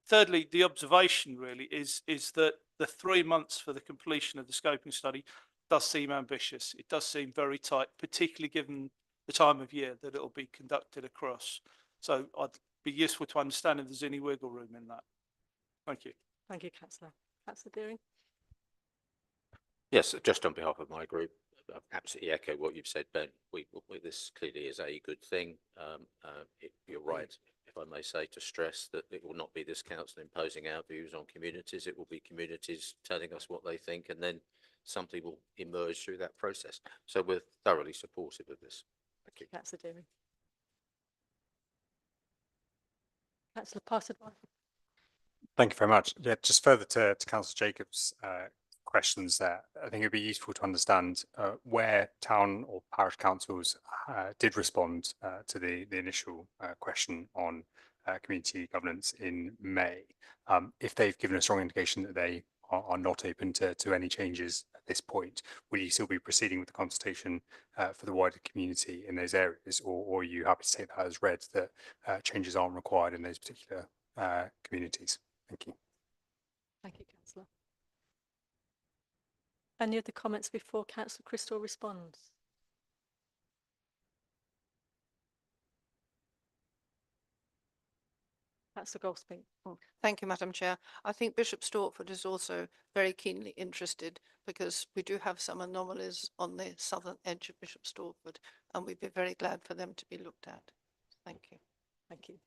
Thirdly, the observation really is that the 3 months for the completion of the scoping study does seem ambitious. It does seem very tight, particularly given the time of year that it will be conducted across. So I'd be useful to understand if there's any wiggle room in that. Thank you. Thank you, Councillor. Councillor Deering. Yes, just on behalf of my group, I absolutely echo what you've said, Ben. This clearly is a good thing. You're right, if I may say, to stress that it will not be this council imposing our views on communities. It will be communities telling us what they think, and then something will emerge through that process. So we're thoroughly supportive of this. Thank you. Councillor Deering. Councillor Parson-White. Thank you very much. Yeah, just further to Councillor Jacobs' questions there, I think it'd be useful to understand where town or parish councils did respond to the initial question on community governance in May. If they've given a strong indication that they are not open to any changes at this point, will you still be proceeding with the consultation for the wider community in those areas, or are you happy to take that as read that changes aren't required in those particular communities? Thank you. Thank you, Councillor. Any other comments before Councillor Crystal responds? Councillor Goldsmith. Thank you, Madam Chair. I think Bishop Stortford is also very keenly interested because we do have some anomalies on the southern edge of Bishop Stortford, and we'd be very glad for them to be looked at. Thank you. Thank you.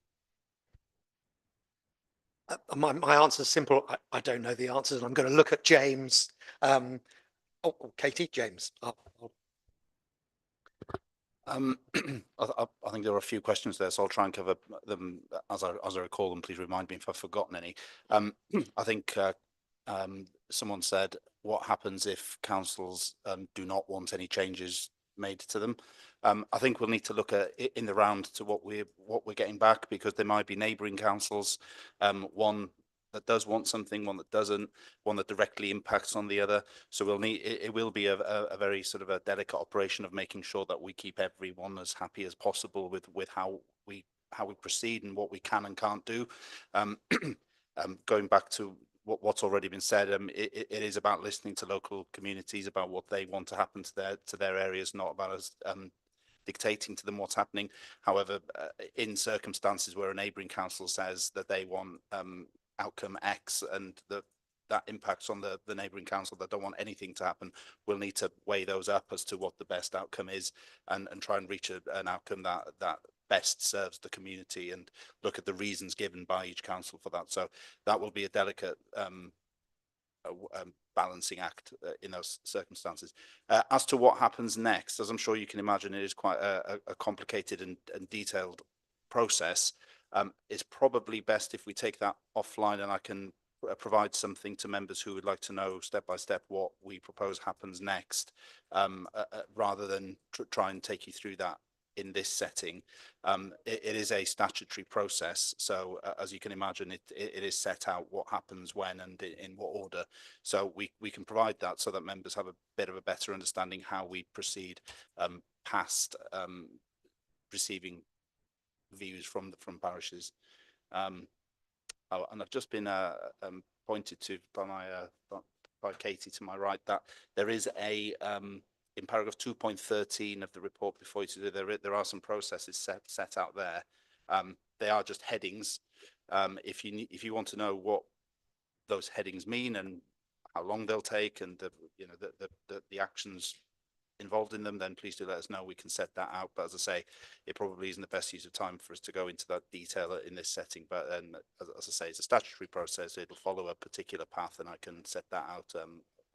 My answer is simple. I don't know the answers, and I'm going to look at James. Katie, James. I think there are a few questions there, so I'll try and cover them as I recall them. Please remind me if I've forgotten any. I think someone said, what happens if councils do not want any changes made to them? I think we'll need to look at it in the round to what we're getting back, because there might be neighbouring councils, one that does want something, one that doesn't, one that directly impacts on the other. So we'll need it will be a very sort of a delicate operation of making sure that we keep everyone as happy as possible with how we proceed and what we can and can't do. Going back to what's already been said, it is about listening to local communities about what they want to happen to their areas, not about us dictating to them what's happening. However, in circumstances where a neighbouring council says that they want outcome X and that impacts on the neighbouring council that don't want anything to happen, we'll need to weigh those up as to what the best outcome is, and try and reach an outcome that best serves the community, and look at the reasons given by each council for that. So that will be a delicate balancing act in those circumstances. As to what happens next, as I'm sure you can imagine, it is quite a complicated and detailed process. It's probably best if we take that offline, and I can provide something to members who would like to know step by step what we propose happens next, rather than try and take you through that in this setting. It is a statutory process, so as you can imagine, it is set out what happens when and in what order. So we can provide that so that members have a bit of a better understanding how we proceed past receiving views from parishes. And I've just been pointed to by Katie to my right that there is a in paragraph 2.13 of the report before you today, there are some processes set out there. They are just headings. If you want to know what those headings mean and how long they'll take, and the actions involved in them, then please do let us know. We can set that out. But as I say, it probably isn't the best use of time for us to go into that detail in this setting. But then, as I say, it's a statutory process. It'll follow a particular path, and I can set that out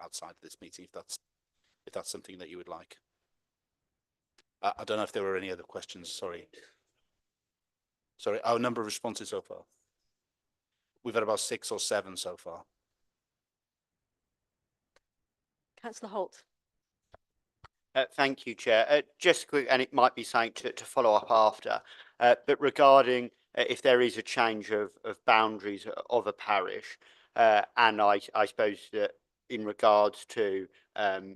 outside of this meeting if that's something that you would like. I don't know if there were any other questions. Sorry. Our number of responses so far. We've had about 6 or 7 so far. Councillor Holt. Thank you, Chair. Just quick, and it might be something to follow up after, but regarding if there is a change of boundaries of a parish, and I suppose that in regards to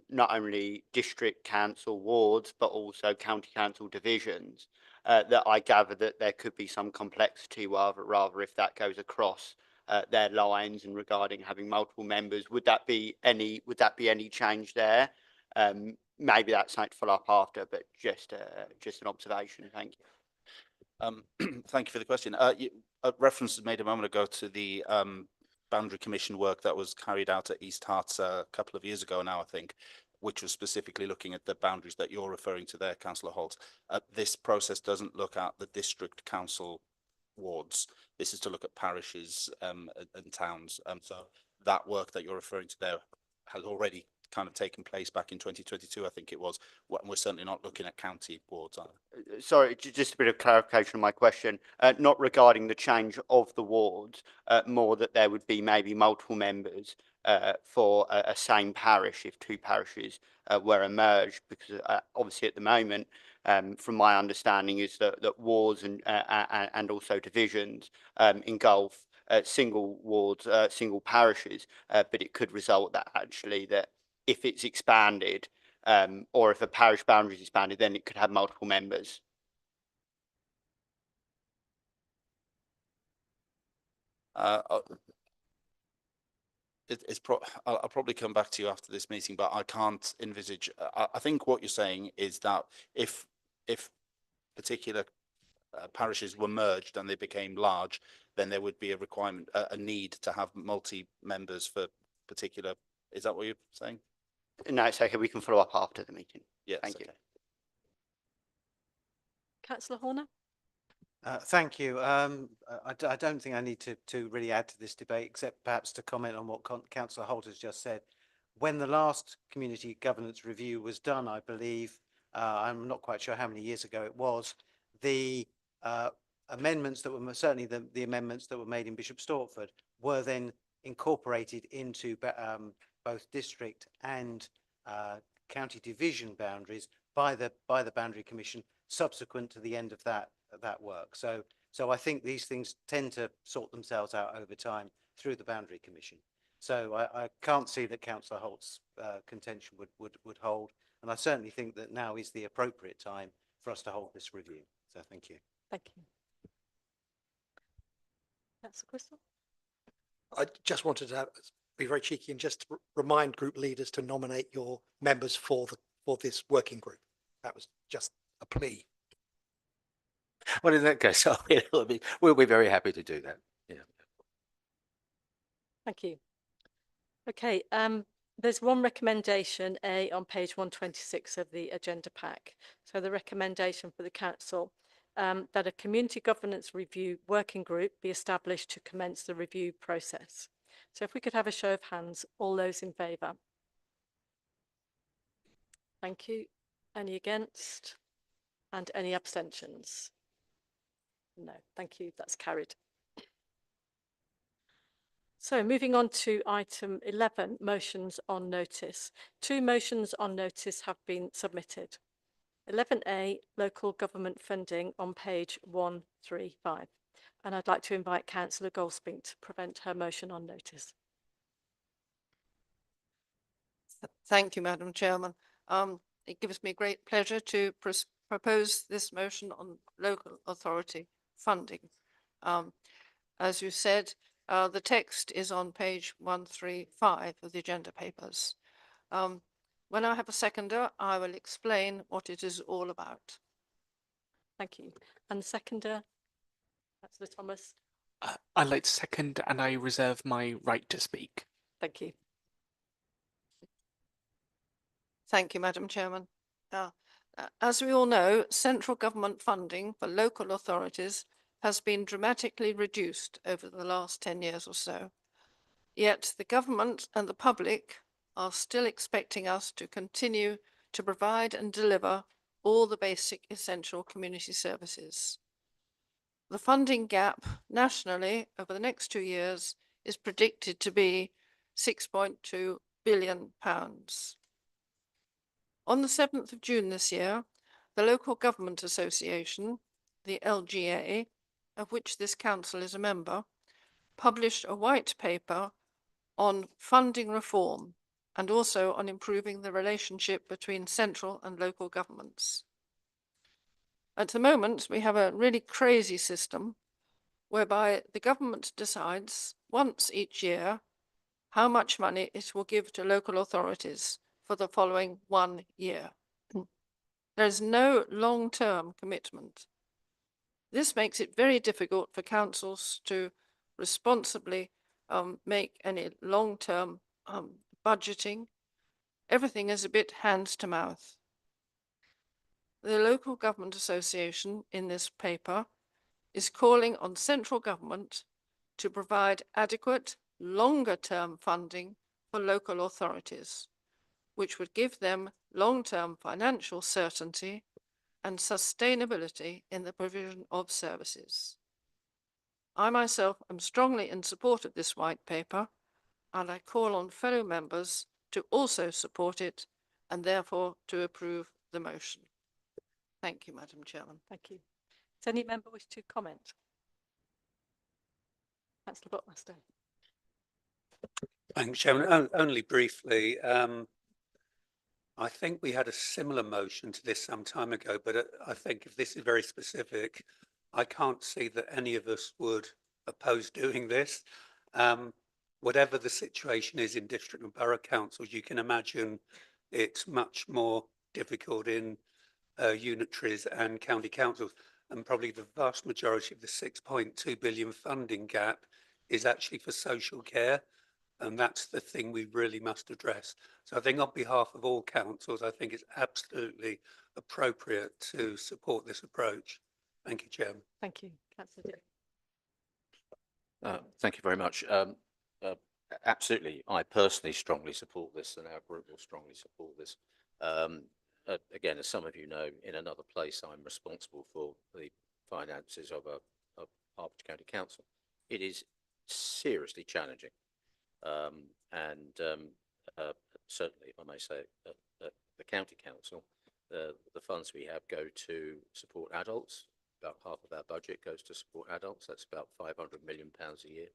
not only district council wards, but also county council divisions, that I gather that there could be some complexity rather if that goes across their lines, and regarding having multiple members, would that be any change there? Maybe that's something to follow up after, but just an observation. Thank you. Thank you for the question. A reference was made a moment ago to the boundary commission work that was carried out at East Herts a couple of years ago now, I think, which was specifically looking at the boundaries that you're referring to there, Councillor Holt. This process doesn't look at the district council wards. This is to look at parishes and towns. So that work that you're referring to there has already kind of taken place back in 2022, I think it was. We're certainly not looking at county wards either. Sorry, just a bit of clarification on my question. Not regarding the change of the wards, more that there would be maybe multiple members for a same parish if 2 parishes were merged, because obviously at the moment, from my understanding, is that wards and also divisions engulf single wards, single parishes, but it could result that actually that if it's expanded, or if a parish boundary is expanded, then it could have multiple members. I'll probably come back to you after this meeting, but I can't envisage. I think what you're saying is that if particular parishes were merged and they became large, then there would be a requirement, a need to have multi-members for particular. Is that what you're saying? No, it's okay. We can follow up after the meeting. Yes. Thank you. Councillor Horner. Thank you. I don't think I need to really add to this debate, except perhaps to comment on what Councillor Holt has just said. When the last community governance review was done, I believe, I'm not quite sure how many years ago it was, the amendments that were, certainly the amendments that were made in Bishop Stortford, were then incorporated into both district and county division boundaries by the Boundary Commission subsequent to the end of that work. So I think these things tend to sort themselves out over time through the Boundary Commission. So I can't see that Councillor Holt's contention would hold, and I certainly think that now is the appropriate time for us to hold this review. So thank you. Thank you. Councillor Crystal? I just wanted to be very cheeky and just remind group leaders to nominate your members for this working group. That was just a plea. Well, in that case, we'll be very happy to do that. Yeah. Thank you. Okay, there's one recommendation, A, on page 126 of the agenda pack. So the recommendation for the council that a community governance review working group be established to commence the review process. So if we could have a show of hands, all those in favour. Thank you. Any against? And any abstentions? No, thank you. That's carried. So moving on to item 11, motions on notice. 2 motions on notice have been submitted. 11A, local government funding on page 135. And I'd like to invite Councillor Goldspink to present her motion on notice. Thank you, Madam Chairman. It gives me great pleasure to propose this motion on local authority funding. As you said, the text is on page 135 of the agenda papers. When I have a seconder, I will explain what it is all about. Thank you. And the seconder, Councillor Thomas. I'd like to second and I reserve my right to speak. Thank you. Thank you, Madam Chairman. As we all know, central government funding for local authorities has been dramatically reduced over the last 10 years or so. Yet the government and the public are still expecting us to continue to provide and deliver all the basic essential community services. The funding gap nationally over the next 2 years is predicted to be £6.2 billion. On the 7th of June this year, the Local Government Association, the LGA, of which this council is a member, published a white paper on funding reform and also on improving the relationship between central and local governments. At the moment, we have a really crazy system whereby the government decides once each year how much money it will give to local authorities for the following 1 year. There is no long-term commitment. This makes it very difficult for councils to responsibly make any long-term budgeting. Everything is a bit hand to mouth. The Local Government Association in this paper is calling on central government to provide adequate longer-term funding for local authorities, which would give them long-term financial certainty and sustainability in the provision of services. I myself am strongly in support of this white paper, and I call on fellow members to also support it and therefore to approve the motion. Thank you, Madam Chairman. Thank you. Does any member wish to comment? Councillor Buckmaster. Thanks, Chairman. Only briefly, I think we had a similar motion to this some time ago, but I think if this is very specific, I can't see that any of us would oppose doing this. Whatever the situation is in district and borough councils, you can imagine it's much more difficult in unitaries and county councils. And probably the vast majority of the 6.2 billion funding gap is actually for social care. And that's the thing we really must address. So I think on behalf of all councils, I think it's absolutely appropriate to support this approach. Thank you, Chairman. Thank you. Councillor Dick. Thank you very much. Absolutely. I personally strongly support this, and our group will strongly support this. Again, as some of you know, in another place, I'm responsible for the finances of Hertfordshire County Council. It is seriously challenging. Certainly, if I may say, at the county council, the funds we have go to support adults. About half of our budget goes to support adults. That's about £500 million a year.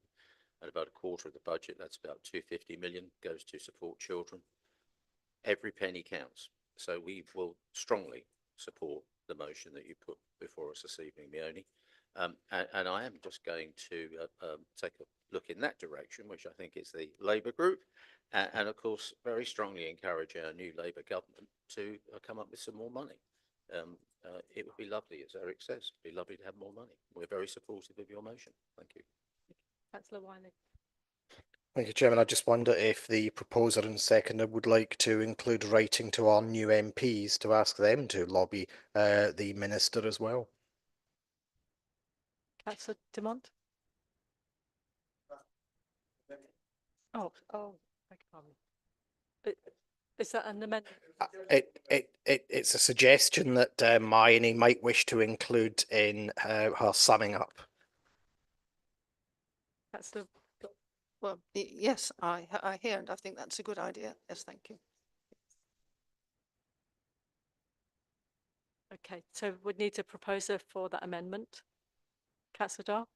And about a quarter of the budget, that's about 250 million, goes to support children. Every penny counts. So we will strongly support the motion that you put before us this evening, Meoni. And I am just going to take a look in that direction, which I think is the Labour group, and of course very strongly encourage our new Labour government to come up with some more money. It would be lovely, as Eric says, it'd be lovely to have more money. We're very supportive of your motion. Thank you. Councillor Wiley. Thank you, Chairman. I just wonder if the proposer and seconder would like to include writing to our new MPs to ask them to lobby the minister as well. Councillor Dumont. Oh, beg your pardon. Is that an amendment? It's a suggestion that Meoni might wish to include in her summing up. Councillor. Well, yes, I hear, and I think that's a good idea. Yes, thank you. Okay, so we'd need a proposer for that amendment. Councillor Dahl.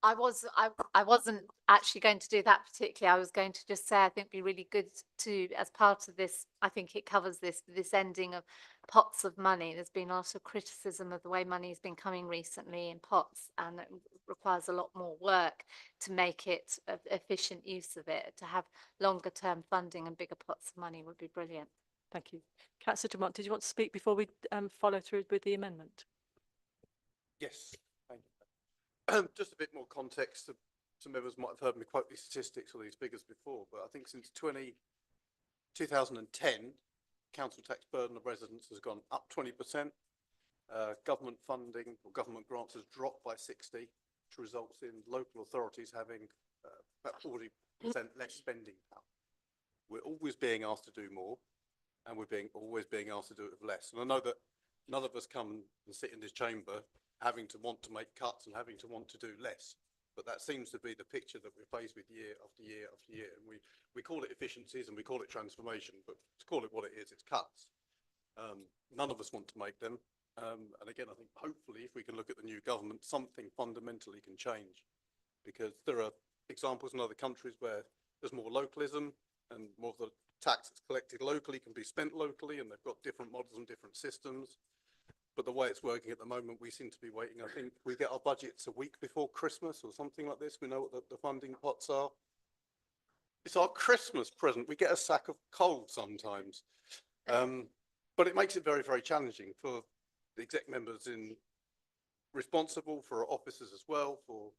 I wasn't actually going to do that particularly. I was going to just say I think it'd be really good to, as part of this, I think it covers this ending of pots of money. There's been a lot of criticism of the way money has been coming recently in pots, and it requires a lot more work to make it efficient use of it. To have longer term funding and bigger pots of money would be brilliant. Thank you. Councillor Dumont, did you want to speak before we follow through with the amendment? Yes, thank you. Just a bit more context. Some members might have heard me quote these statistics or these figures before, but I think since 2010, council tax burden of residents has gone up 20%. Government funding or government grants has dropped by 60, which results in local authorities having about 40% less spending power. We're always being asked to do more, and we're always being asked to do it with less. And I know that none of us come and sit in this chamber having to want to make cuts and having to want to do less. But that seems to be the picture that we're faced with year after year after year. And we call it efficiencies and we call it transformation, but to call it what it is, it's cuts. None of us want to make them. And again, I think hopefully if we can look at the new government, something fundamentally can change, because there are examples in other countries where there's more localism and more of the tax that's collected locally can be spent locally, and they've got different models and different systems. But the way it's working at the moment, we seem to be waiting. I think we get our budgets a week before Christmas or something like this. We know what the funding pots are. It's our Christmas present. We get a sack of coal sometimes. But it makes it very, very challenging for the exec members responsible, for our officers as well, for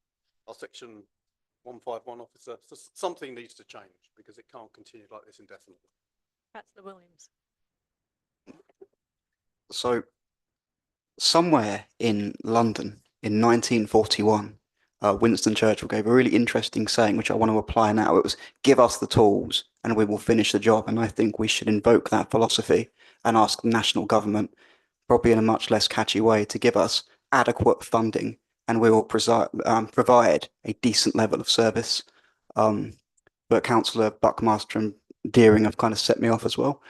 our Section 151 officer. So something needs to change, because it can't continue like this indefinitely. Councillor Williams. So somewhere in London in 1941, Winston Churchill gave a really interesting saying, which I want to apply now. It was, "Give us the tools and we will finish the job." And I think we should invoke that philosophy and ask the national government, probably in a much less catchy way, to give us adequate funding, and we will provide a decent level of service. But Councillor Buckmaster and Deering have kind of set me off as well.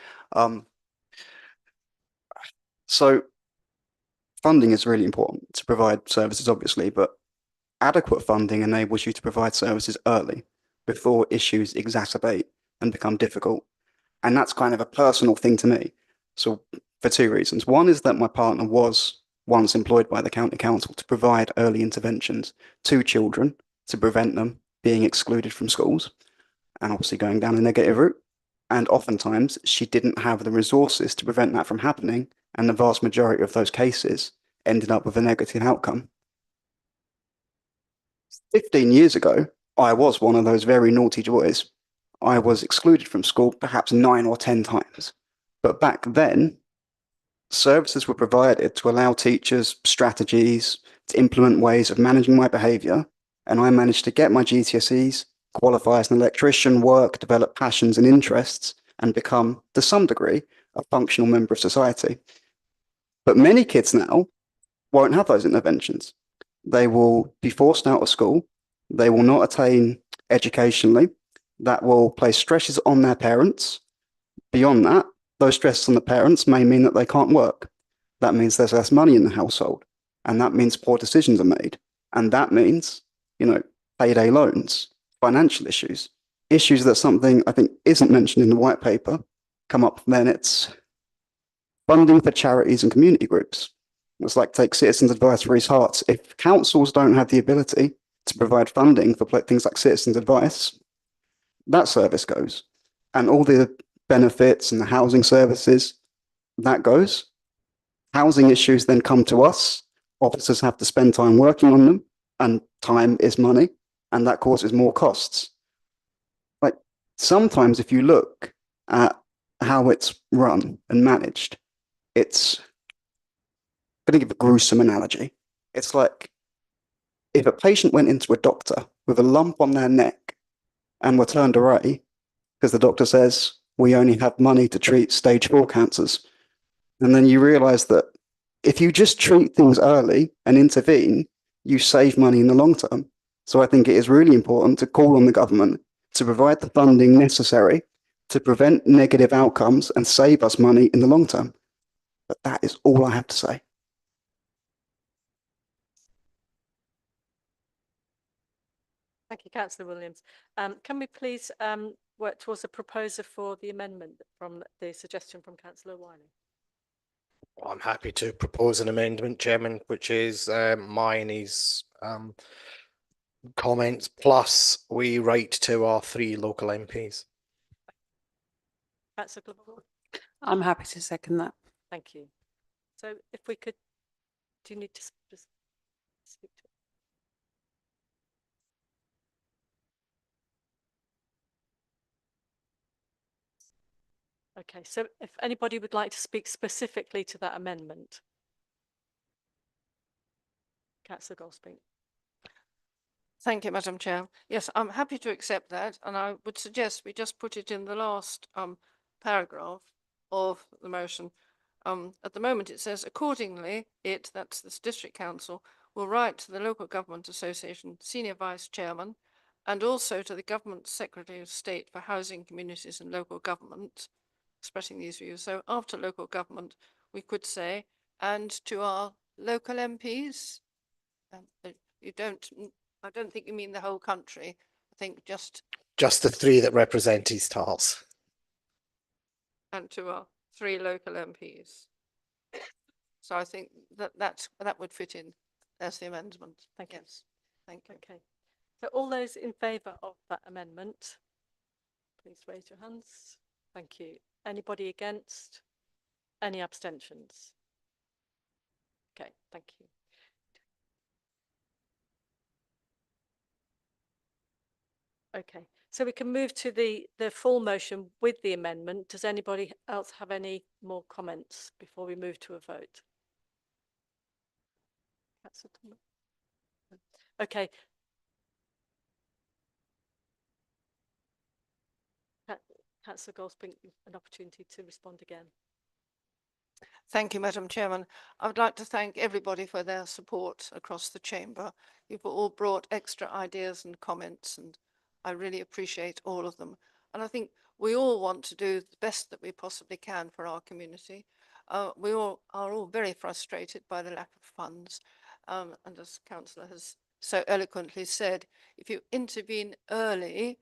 So funding is really important to provide services, obviously, but adequate funding enables you to provide services early, before issues exacerbate and become difficult. And that's kind of a personal thing to me. So for two reasons. One is that my partner was once employed by the county council to provide early interventions to children to prevent them being excluded from schools and obviously going down a negative route. And oftentimes she didn't have the resources to prevent that from happening. And the vast majority of those cases ended up with a negative outcome. 15 years ago, I was one of those very naughty boys. I was excluded from school perhaps 9 or 10 times. But back then, services were provided to allow teachers strategies to implement ways of managing my behaviour. And I managed to get my GCSEs, qualify as an electrician, work, develop passions and interests, and become, to some degree, a functional member of society. But many kids now won't have those interventions. They will be forced out of school. They will not attain educationally. That will place stresses on their parents. Beyond that, Those stresses on the parents may mean that they can't work. That means there's less money in the household. And that means poor decisions are made. And that means, payday loans, financial issues, issues that something I think isn't mentioned in the white paper come up. Then it's funding for charities and community groups. It's like take Citizens Advice for East Herts. If councils don't have the ability to provide funding for things like Citizens Advice, that service goes. And all the benefits and the housing services, that goes. Housing issues then come to us. Officers have to spend time working on them, and time is money, and that causes more costs. Like sometimes if you look at how it's run and managed, it's, I'm going to give a gruesome analogy. It's like if a patient went into a doctor with a lump on their neck and were turned away because the doctor says, we only have money to treat stage 4 cancers. And then you realize that if you just treat things early and intervene, you save money in the long term. So I think it is really important to call on the government to provide the funding necessary to prevent negative outcomes and save us money in the long term. But that is all I have to say. Thank you, Councillor Williams. Can we please work towards a proposer for the amendment from the suggestion from Councillor Wiley? I'm happy to propose an amendment, Chairman, which is Miney's comments plus we write to our 3 local MPs. Councillor Glover? I'm happy to second that. Thank you. So if we could, do you need to just speak to it? Okay, so if anybody would like to speak specifically to that amendment. Councillor Goldspink. Thank you, Madam Chair. Yes, I'm happy to accept that, and I would suggest we just put it in the last paragraph of the motion. At the moment it says, accordingly, that's this district council, will write to the Local Government Association Senior Vice Chairman and also to the Government Secretary of State for Housing, Communities and Local Government, expressing these views. So after local government, we could say, and to our local MPs. I don't think you mean the whole country. I think just the 3 that represent East Herts. And to our 3 local MPs. So I think that would fit in as the amendment. Thank you. Yes. Thank you. Okay. So all those in favour of that amendment, please raise your hands. Thank you. Anybody against? Any abstentions? Okay, thank you. Okay, so we can move to the full motion with the amendment. Does anybody else have any more comments before we move to a vote? Okay. Councillor Goldspink, an opportunity to respond again. Thank you, Madam Chairman. I would like to thank everybody for their support across the chamber. You've all brought extra ideas and comments, and I really appreciate all of them. And I think we all want to do the best that we possibly can for our community. We all are very frustrated by the lack of funds. And as Councillor has so eloquently said, if you intervene early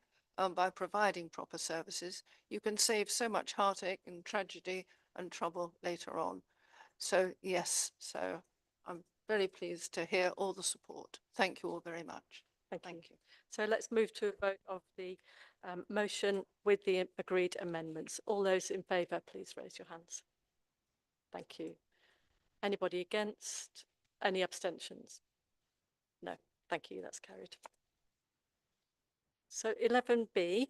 by providing proper services, you can save so much heartache and tragedy and trouble later on. So yes, so I'm very pleased to hear all the support. Thank you all very much. Thank you. So let's move to a vote of the motion with the agreed amendments. All those in favour, please raise your hands. Thank you. Anybody against? Any abstentions? No. Thank you. That's carried. So 11B,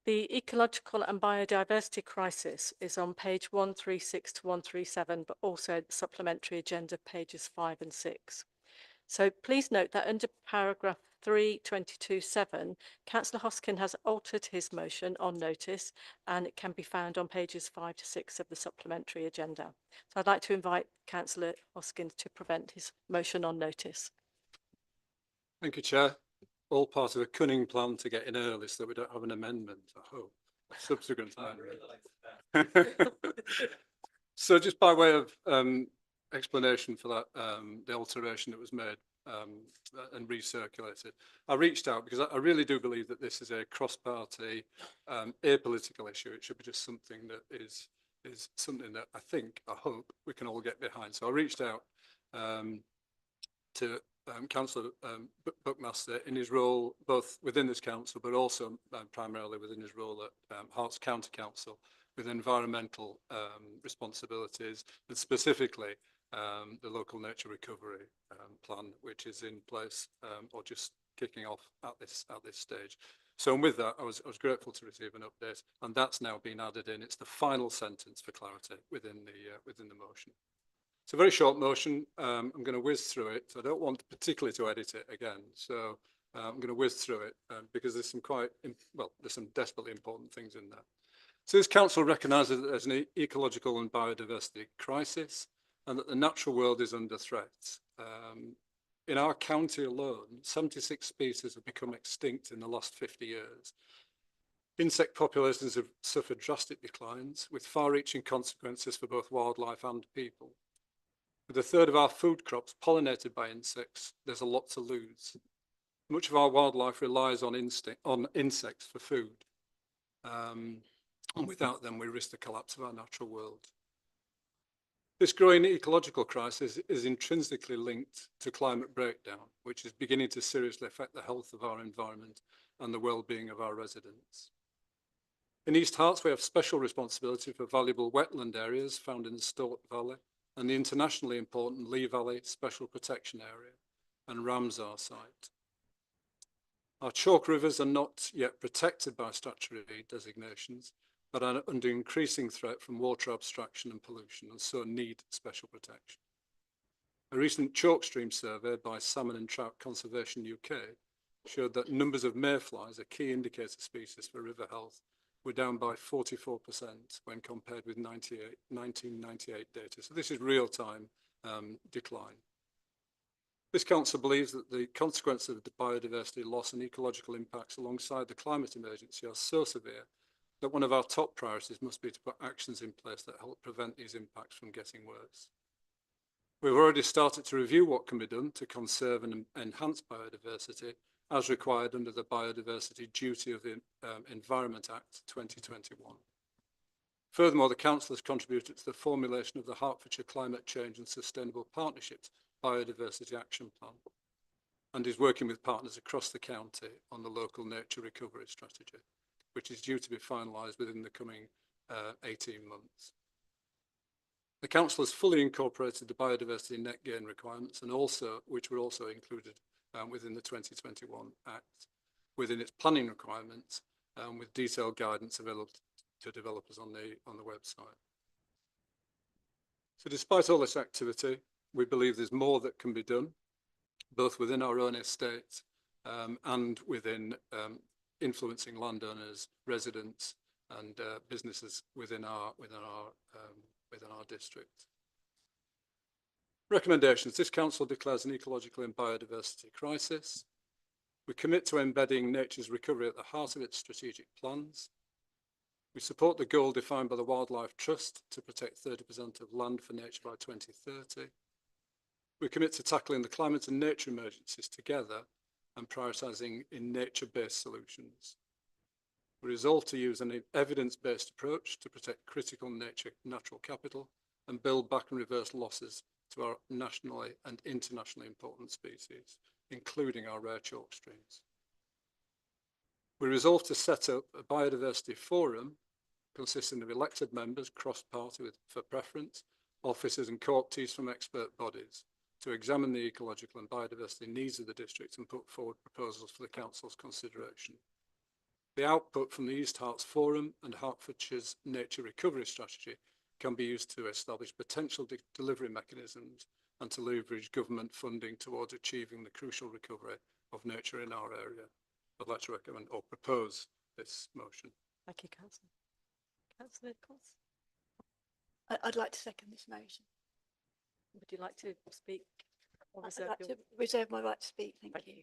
the ecological and biodiversity crisis is on page 136 to 137, but also the supplementary agenda pages 5 and 6. So please note that under paragraph 322.7, Councillor Hoskin has altered his motion on notice, and it can be found on pages 5 to 6 of the supplementary agenda. So I'd like to invite Councillor Hoskin to present his motion on notice. Thank you, Chair. All part of a cunning plan to get in early so that we don't have an amendment, I hope, subsequent time. So just by way of explanation for that, the alteration that was made and recirculated, I reached out because I really do believe that this is a cross-party, apolitical issue. It should be just something that is something that I hope we can all get behind. So I reached out to Councillor Buckmaster in his role both within this council, but also primarily within his role at Hearts County Council with environmental responsibilities, and specifically the local nature recovery plan, which is in place or just kicking off at this stage. So with that, I was grateful to receive an update, and that's now been added in. It's the final sentence for clarity within the motion. It's a very short motion. I'm going to whiz through it. I don't want particularly to edit it again, so I'm going to whiz through it because there's some there's some desperately important things in there. So this council recognises that there's an ecological and biodiversity crisis and that the natural world is under threat. In our county alone, 76 species have become extinct in the last 50 years. Insect populations have suffered drastic declines with far-reaching consequences for both wildlife and people. With a third of our food crops pollinated by insects, there's a lot to lose. Much of our wildlife relies on insects for food. And without them, we risk the collapse of our natural world. This growing ecological crisis is intrinsically linked to climate breakdown, which is beginning to seriously affect the health of our environment and the well-being of our residents. In East Hearts, we have special responsibility for valuable wetland areas found in the Stort Valley and the internationally important Lee Valley Special Protection Area and Ramsar site. Our chalk rivers are not yet protected by statutory designations, but are under increasing threat from water abstraction and pollution, and so need special protection. A recent chalk stream survey by Salmon and Trout Conservation UK showed that numbers of mayflies, a key indicator species for river health, were down by 44% when compared with 1998 data. So this is real-time decline. This council believes that the consequences of the biodiversity loss and ecological impacts alongside the climate emergency are so severe that one of our top priorities must be to put actions in place that help prevent these impacts from getting worse. We've already started to review what can be done to conserve and enhance biodiversity as required under the Biodiversity Duty of the Environment Act 2021. Furthermore, the council has contributed to the formulation of the Hertfordshire Climate Change and Sustainable Partnerships Biodiversity Action Plan and is working with partners across the county on the local nature recovery strategy, which is due to be finalised within the coming 18 months. The council has fully incorporated the biodiversity net gain requirements and which were also included within the 2021 Act, within its planning requirements, with detailed guidance available to developers on the website. So despite all this activity, we believe there's more that can be done, both within our own estate and within influencing landowners, residents, and businesses within our district. Recommendations. This council declares an ecological and biodiversity crisis. We commit to embedding nature's recovery at the heart of its strategic plans. We support the goal defined by the Wildlife Trust to protect 30% of land for nature by 2030. We commit to tackling the climate and nature emergencies together and prioritising in nature-based solutions. We resolve to use an evidence-based approach to protect critical natural capital and build back and reverse losses to our nationally and internationally important species, including our rare chalk streams. We resolve to set up a biodiversity forum consisting of elected members, cross-party for preference, officers and co-optees from expert bodies to examine the ecological and biodiversity needs of the district and put forward proposals for the council's consideration. The output from the East Hearts Forum and Hertfordshire's nature recovery strategy can be used to establish potential delivery mechanisms and to leverage government funding towards achieving the crucial recovery of nature in our area. I'd like to recommend or propose this motion. Thank you, Councillor. Councillor Nichols, I'd like to second this motion. would you like to speak? Or I'd reserve like your... to reserve my right to speak. Thank you.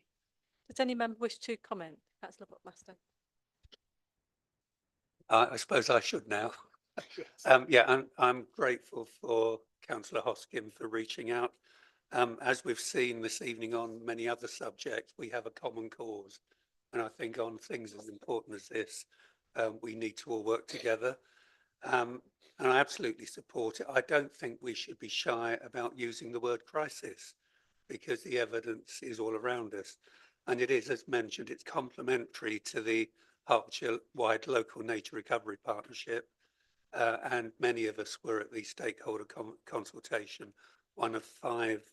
Does any member wish to comment? Councillor Buckmaster. I suppose I should now. Yeah, I'm grateful for Councillor Hoskin for reaching out. As we've seen this evening on many other subjects, we have a common cause. And I think on things as important as this, we need to all work together. And I absolutely support it. I don't think we should be shy about using the word crisis because the evidence is all around us. And it is, as mentioned, it's complementary to the Hertfordshire-wide Local Nature Recovery Partnership. And many of us were at the stakeholder consultation, one of 5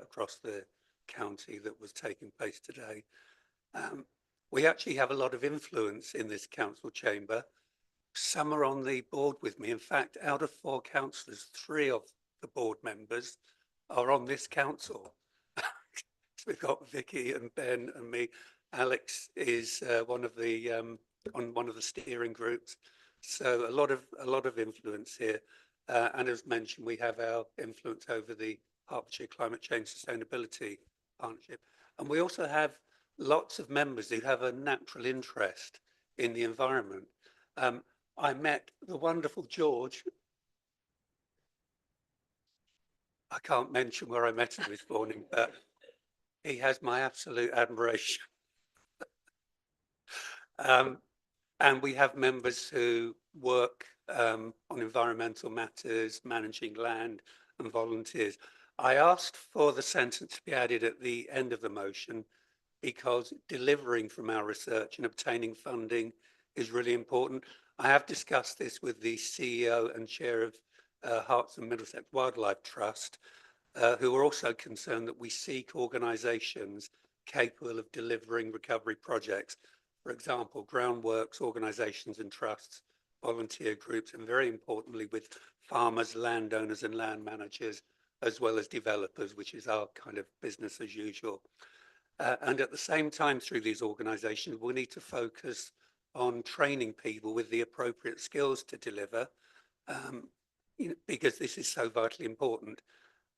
across the county that was taking place today. We actually have a lot of influence in this council chamber. Some are on the board with me. In fact, out of 4 councillors, 3 of the board members are on this council. So we've got Vicky and Ben and me. Alex is one of the on one of the steering groups. So a lot of influence here. And as mentioned, we have our influence over the Hertfordshire Climate Change Sustainability Partnership. And we also have lots of members who have a natural interest in the environment. I met the wonderful George. I can't mention where I met him this morning, but he has my absolute admiration. And we have members who work on environmental matters, managing land, and volunteers. I asked for the sentence to be added at the end of the motion because delivering from our research and obtaining funding is really important. I have discussed this with the CEO and chair of Herts and Middlesex Wildlife Trust, who are also concerned that we seek organisations capable of delivering recovery projects. For example, groundworks, organisations and trusts, volunteer groups, and very importantly with farmers, landowners and land managers, as well as developers, which is our kind of business as usual. And at the same time, through these organisations, we need to focus on training people with the appropriate skills to deliver, because this is so vitally important.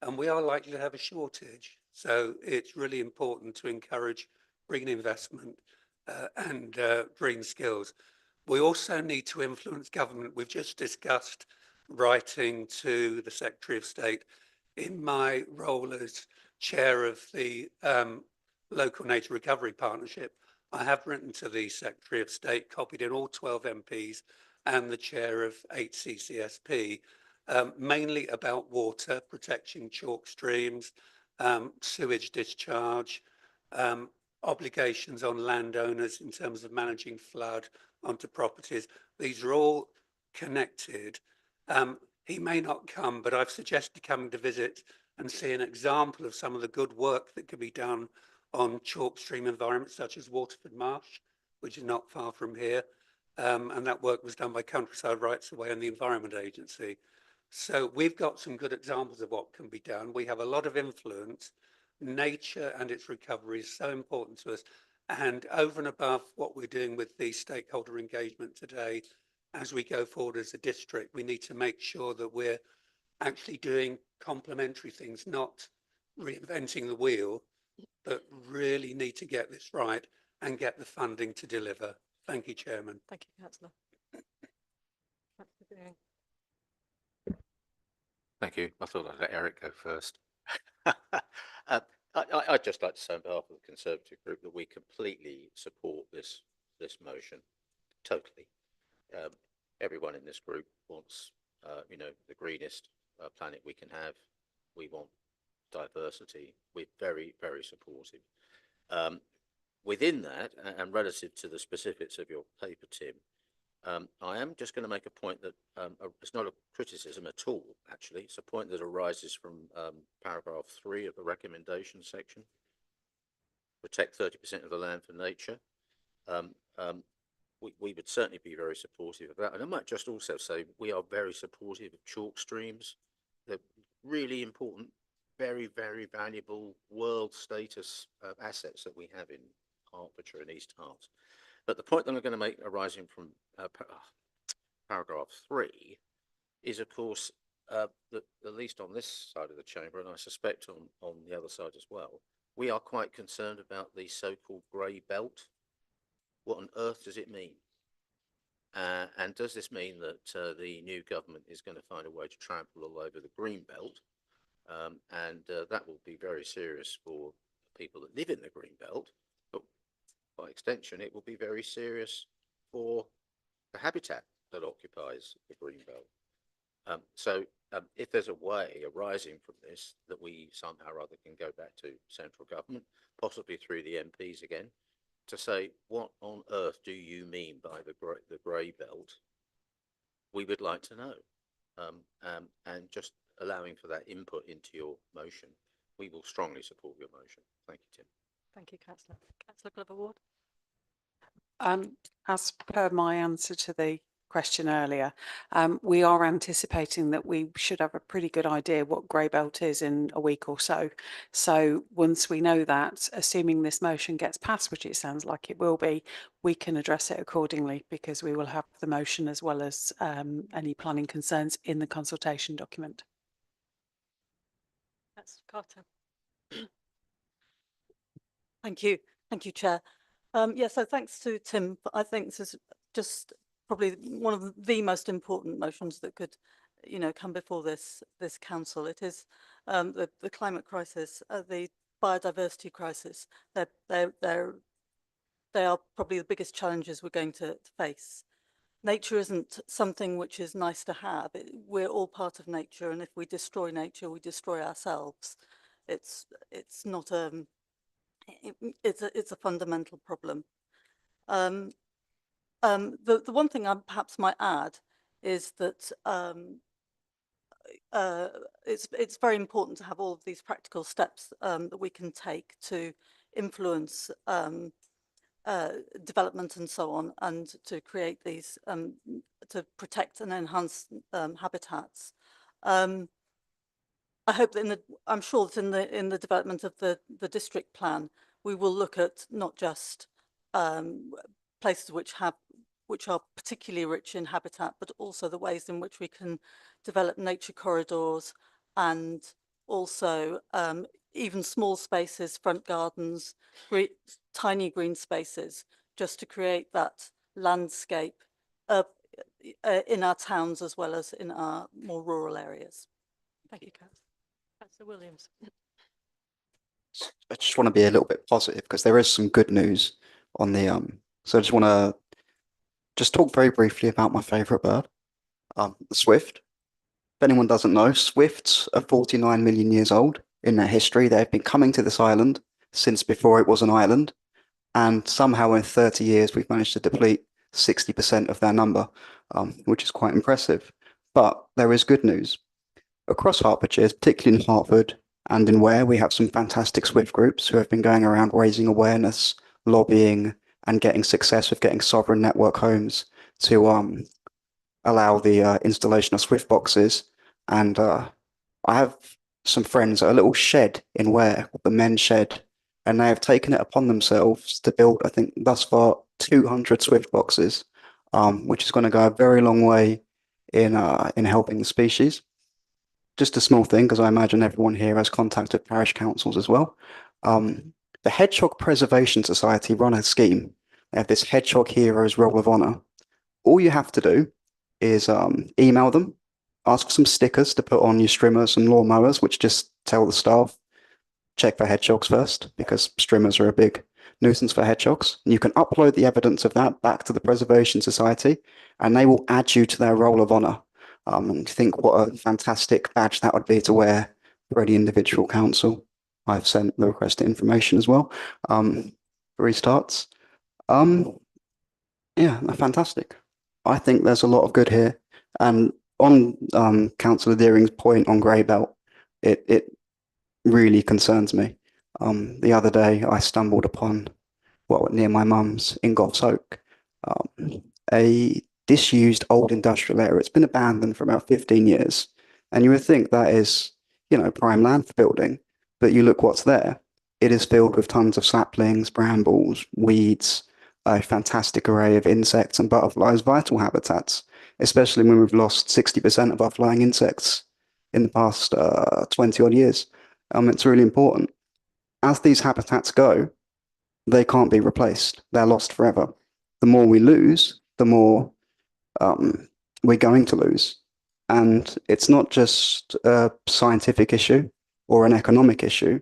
And we are likely to have a shortage. So it's really important to encourage green investment and green skills. We also need to influence government. We've just discussed writing to the Secretary of State. In my role as chair of the Local Nature Recovery Partnership, I have written to the Secretary of State, copied in all 12 MPs and the chair of HCCSP, mainly about water, protecting chalk streams, sewage discharge, obligations on landowners in terms of managing flood onto properties. These are all connected. He may not come, but I've suggested coming to visit and see an example of some of the good work that could be done on chalk stream environments such as Waterford Marsh, which is not far from here. And that work was done by Countryside Rights Away and the Environment Agency. So we've got some good examples of what can be done. We have a lot of influence. Nature and its recovery is so important to us. And over and above what we're doing with the stakeholder engagement today, as we go forward as a district, we need to make sure that we're actually doing complementary things, not reinventing the wheel, but really need to get this right and get the funding to deliver. Thank you, Chairman. Thank you, Councillor. Thank you. I thought I'd let Eric go first. I'd just like to say on behalf of the Conservative group that we completely support this motion, totally. Everyone in this group wants, the greenest planet we can have. We want diversity. We're very, very supportive. Within that, and relative to the specifics of your paper, Tim, I am just going to make a point that it's not a criticism at all, actually. It's a point that arises from paragraph 3 of the recommendation section. Protect 30% of the land for nature. We would certainly be very supportive of that. And I might just also say we are very supportive of chalk streams. They're really important, very, very valuable world status assets that we have in Hertfordshire and East Herts. But the point that I'm going to make arising from paragraph 3 is, of course, that at least on this side of the chamber, and I suspect on the other side as well, we are quite concerned about the so-called grey belt. What on earth does it mean? And does this mean that the new government is going to find a way to trample all over the green belt? And that will be very serious for people that live in the green belt, but by extension, it will be very serious for the habitat that occupies the green belt. So if there's a way arising from this that we somehow or other can go back to central government, possibly through the MPs again, to say, what on earth do you mean by the grey belt? We would like to know. And just allowing for that input into your motion, we will strongly support your motion. Thank you, Tim. Thank you, Councillor. Councillor Glover Ward. As per my answer to the question earlier, we are anticipating that we should have a pretty good idea what grey belt is in a week or so. So once we know that, assuming this motion gets passed, which it sounds like it will be, we can address it accordingly, because we will have the motion as well as any planning concerns in the consultation document. Councillor Carter. Thank you. Thank you, Chair. Yeah, so thanks to Tim. I think this is just probably one of the most important motions that could, you know, come before this council. It is the climate crisis, the biodiversity crisis. They are probably the biggest challenges we're going to face. Nature isn't something which is nice to have. We're all part of nature, and if we destroy nature, we destroy ourselves. It's not it's a fundamental problem. The one thing I perhaps might add is that it's very important to have all of these practical steps that we can take to influence development and so on, and to create these to protect and enhance habitats. I hope that I'm sure that in the development of the district plan, we will look at not just places which are particularly rich in habitat, but also the ways in which we can develop nature corridors, and also even small spaces, front gardens, tiny green spaces, just to create that landscape in our towns as well as in our more rural areas. Thank you, Councillor Williams. I just want to be a little bit positive, because there is some good news on the so I just want to talk very briefly about my favorite bird, the swift. If anyone doesn't know, swifts are 49 million years old in their history. They've been coming to this island since before it was an island, and somehow in 30 years we've managed to deplete 60% of their number, which is quite impressive. But there is good news. Across Hertfordshire, particularly in Hertford and in Ware, we have some fantastic swift groups who have been going around raising awareness, lobbying, and getting success with getting sovereign network homes to allow the installation of swift boxes. And I have some friends at a little shed in Ware, the men's shed, and they have taken it upon themselves to build, I think, thus far 200 swift boxes, which is going to go a very long way in helping the species. Just a small thing, because I imagine everyone here has contacted parish councils as well. The Hedgehog Preservation Society run a scheme. They have this Hedgehog Heroes Roll of Honour. All you have to do is email them, ask for some stickers to put on your strimmers and lawnmowers, which just tell the staff, check for hedgehogs first, because strimmers are a big nuisance for hedgehogs. And you can upload the evidence of that back to the Preservation Society, and they will add you to their Roll of Honour. And think what a fantastic badge that would be to wear for any individual council. I've sent the requested information as well. Restarts. Yeah, they're fantastic. I think there's a lot of good here. And on Councillor Deering's point on grey belt, it really concerns me. The other day I stumbled upon, near my mum's in Goffs Oak, a disused old industrial area. It's been abandoned for about 15 years. And you would think that is, prime land for building. But you look what's there. It is filled with tons of saplings, brambles, weeds, a fantastic array of insects and butterflies, vital habitats, especially when we've lost 60% of our flying insects in the past 20 odd years. It's really important. As these habitats go, they can't be replaced. They're lost forever. The more we lose, the more we're going to lose. And it's not just a scientific issue or an economic issue.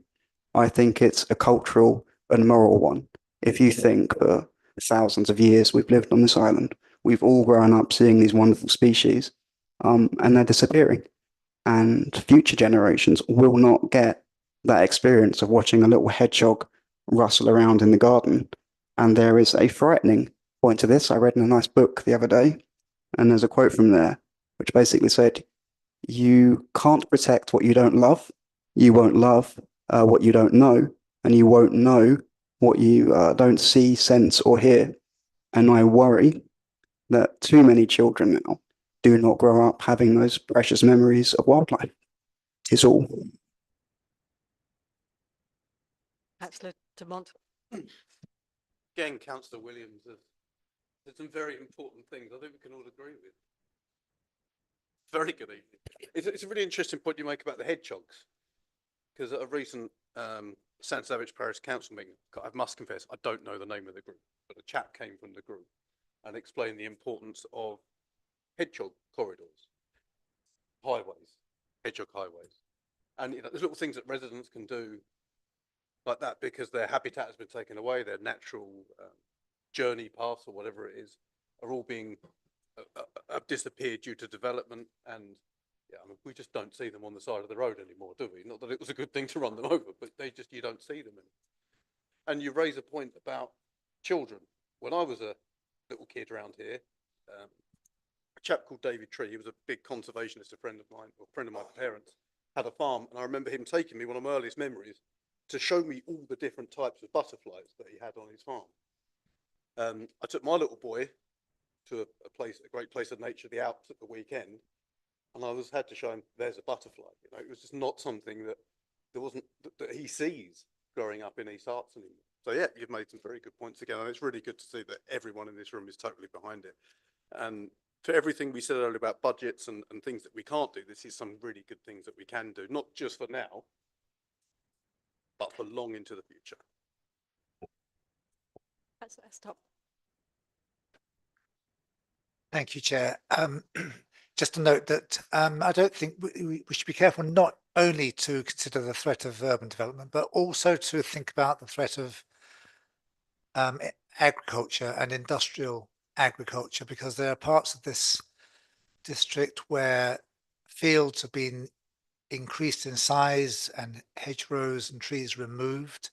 I think it's a cultural and moral one. If you think for thousands of years we've lived on this island, we've all grown up seeing these wonderful species, and they're disappearing. And future generations will not get that experience of watching a little hedgehog rustle around in the garden. And there is a frightening point to this. I read in a nice book the other day, and there's a quote from there which basically said, you can't protect what you don't love, you won't love what you don't know, and you won't know what you don't see, sense, or hear. And I worry that too many children now do not grow up having those precious memories of wildlife. Is all. Councillor Dumont. Again, Councillor Williams has said some very important things I think we can all agree with. Very good evening. It's a really interesting point you make about the hedgehogs, because at a recent St Savage Parish Council meeting, I must confess, I don't know the name of the group, but a chap came from the group and explained the importance of hedgehog corridors, highways, hedgehog highways. And you know, there's little things that residents can do like that because their habitat has been taken away, their natural journey paths or whatever it is, are all being have disappeared due to development. And yeah, I mean, we just don't see them on the side of the road anymore, do we? Not that it was a good thing to run them over, but you don't see them anymore. And you raise a point about children. When I was a little kid around here, a chap called David Tree, he was a big conservationist, a friend of mine, or friend of my parents, had a farm, and I remember him taking me, one of my earliest memories, to show me all the different types of butterflies that he had on his farm. I took my little boy to a great place of nature, the Alps, at the weekend, and I had to show him there's a butterfly. You know, it was just not something that that he sees growing up in East Harts anymore. So yeah, you've made some very good points again, and it's really good to see that everyone in this room is totally behind it. And to everything we said earlier about budgets and things that we can't do, this is some really good things that we can do, not just for now, but for long into the future. Stop. Thank you, Chair. Just to note that I don't think we should be careful not only to consider the threat of urban development, but also to think about the threat of agriculture and industrial agriculture, because there are parts of this district where fields have been increased in size and hedgerows and trees removed,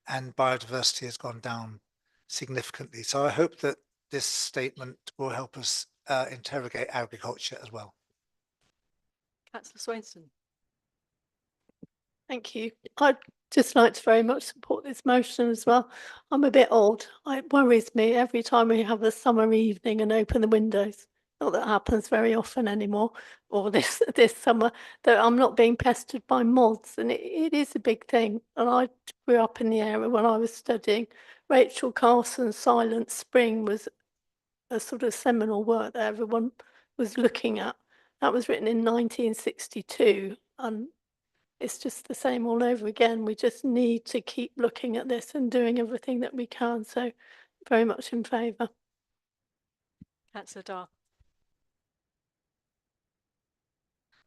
and biodiversity has gone down significantly. So I hope that this statement will help us interrogate agriculture as well. Councillor Swainson. Thank you. I'd just like to very much support this motion as well. I'm a bit old. It worries me every time we have a summer evening and open the windows. Not that happens very often anymore, or this summer, that I'm not being pestered by moths, and it is a big thing. And I grew up in the area when I was studying. Rachel Carson's Silent Spring was a sort of seminal work that everyone was looking at. That was written in 1962, and it's just the same all over again. We just need to keep looking at this and doing everything that we can. So very much in favour. Councillor Dar.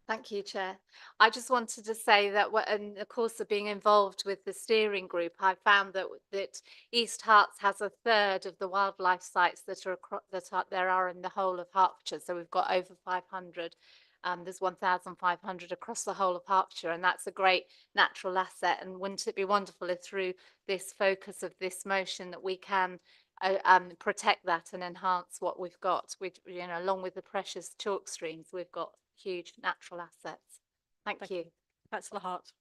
Thank you, Chair. I just wanted to say that in the course of being involved with the steering group, I found that East Harts has a third of the wildlife sites that there are in the whole of Hertfordshire. So we've got over 500. There's 1,500 across the whole of Hertfordshire, and that's a great natural asset. And wouldn't it be wonderful if through this focus of this motion that we can protect that and enhance what we've got, along with the precious chalk streams, we've got huge natural assets. Thank you. Councillor Hart.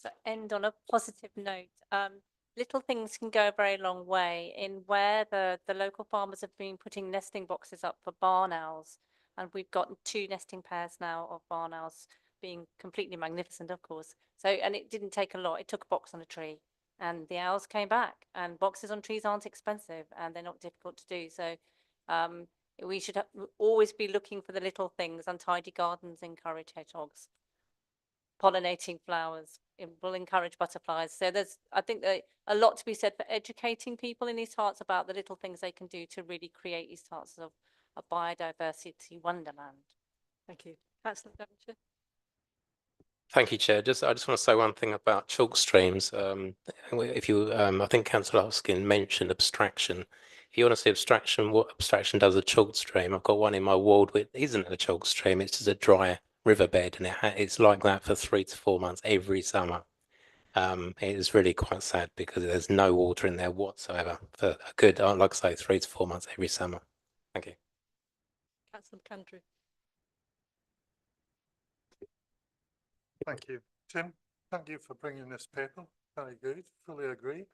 So end on a positive note. Little things can go a very long way in where the local farmers have been putting nesting boxes up for barn owls. And we've got 2 nesting pairs now of barn owls, being completely magnificent, of course. So, and it didn't take a lot. It took a box on a tree and the owls came back, and boxes on trees aren't expensive and they're not difficult to do. So we should always be looking for the little things. Untidy gardens encourage hedgehogs. Pollinating flowers, it will encourage butterflies. So I think a lot to be said for educating people in East Harts about the little things they can do to really create East Harts a biodiversity wonderland. Thank you. Councillor Devonshire. Thank you, Chair. I just want to say one thing about chalk streams. If you, I think Councillor Hoskin mentioned abstraction. If you want to see abstraction, what abstraction does a chalk stream? I've got one in my ward which isn't a chalk stream. It's just a dry riverbed, and it's like that for 3 to 4 months every summer. It is really quite sad because there's no water in there whatsoever for a good, like I say, 3 to 4 months every summer. Thank you. Councillor Candrew. Thank you, Tim. Thank you for bringing this paper. Very good. Fully agree.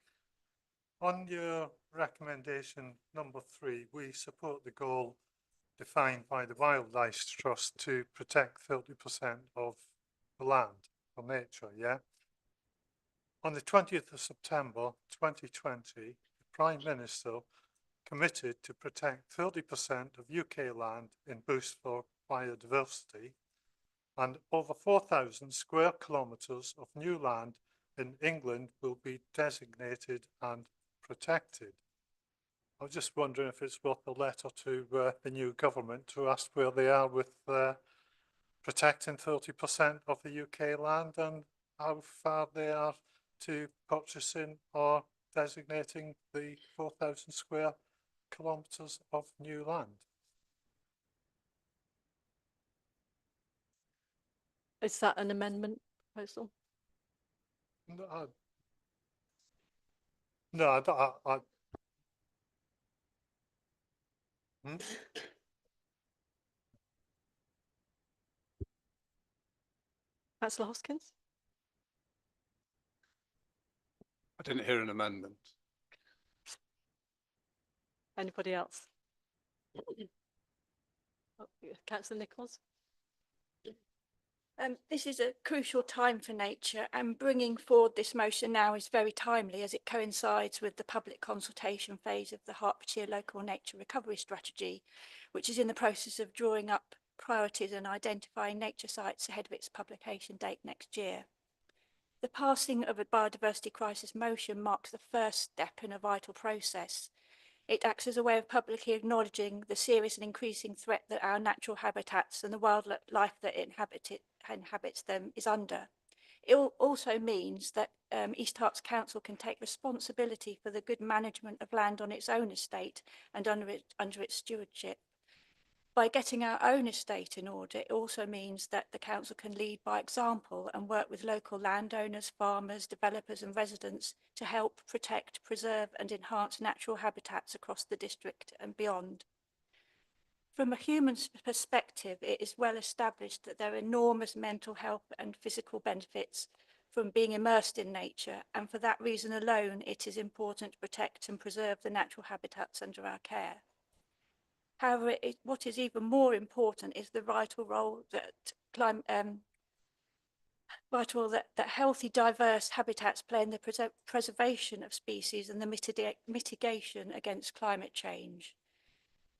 On your recommendation number 3, we support the goal defined by the Wildlife Trust to protect 30% of the land for nature, yeah? On the 20th of September 2020, the Prime Minister committed to protect 30% of UK land in boost for biodiversity, and over 4,000 square kilometres of new land in England will be designated and protected. I was just wondering if it's worth a letter to the new government to ask where they are with protecting 30% of the UK land and how far they are to purchasing or designating the 4,000 square kilometres of new land. Is that an amendment proposal? No, no, I hmm? Councillor Hoskins? I didn't hear an amendment. Anybody else? Oh, Councillor Nichols? This is a crucial time for nature, and bringing forward this motion now is very timely as it coincides with the public consultation phase of the Hertfordshire Local Nature Recovery Strategy, which is in the process of drawing up priorities and identifying nature sites ahead of its publication date next year. The passing of a biodiversity crisis motion marks the first step in a vital process. It acts as a way of publicly acknowledging the serious and increasing threat that our natural habitats and the wildlife that inhabits them is under. It also means that East Herts Council can take responsibility for the good management of land on its own estate and under its stewardship. By getting our own estate in order, it also means that the council can lead by example and work with local landowners, farmers, developers and residents to help protect, preserve and enhance natural habitats across the district and beyond. From a human perspective, it is well established that there are enormous mental health and physical benefits from being immersed in nature, and for that reason alone, it is important to protect and preserve the natural habitats under our care. However, what is even more important is the vital role that healthy, diverse habitats play in the preservation of species and the mitigation against climate change.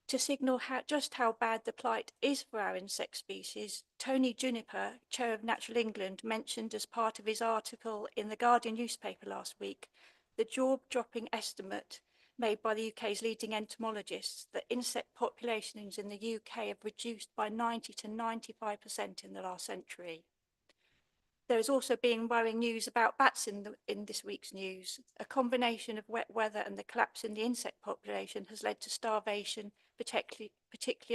To signal just how bad the plight is for our insect species, Tony Juniper, Chair of Natural England, mentioned as part of his article in the Guardian newspaper last week the jaw-dropping estimate made by the UK's leading entomologists that insect populations in the UK have reduced by 90 to 95% in the last century. There is also been worrying news about bats in this week's news. A combination of wet weather and the collapse in the insect population has led to starvation, particularly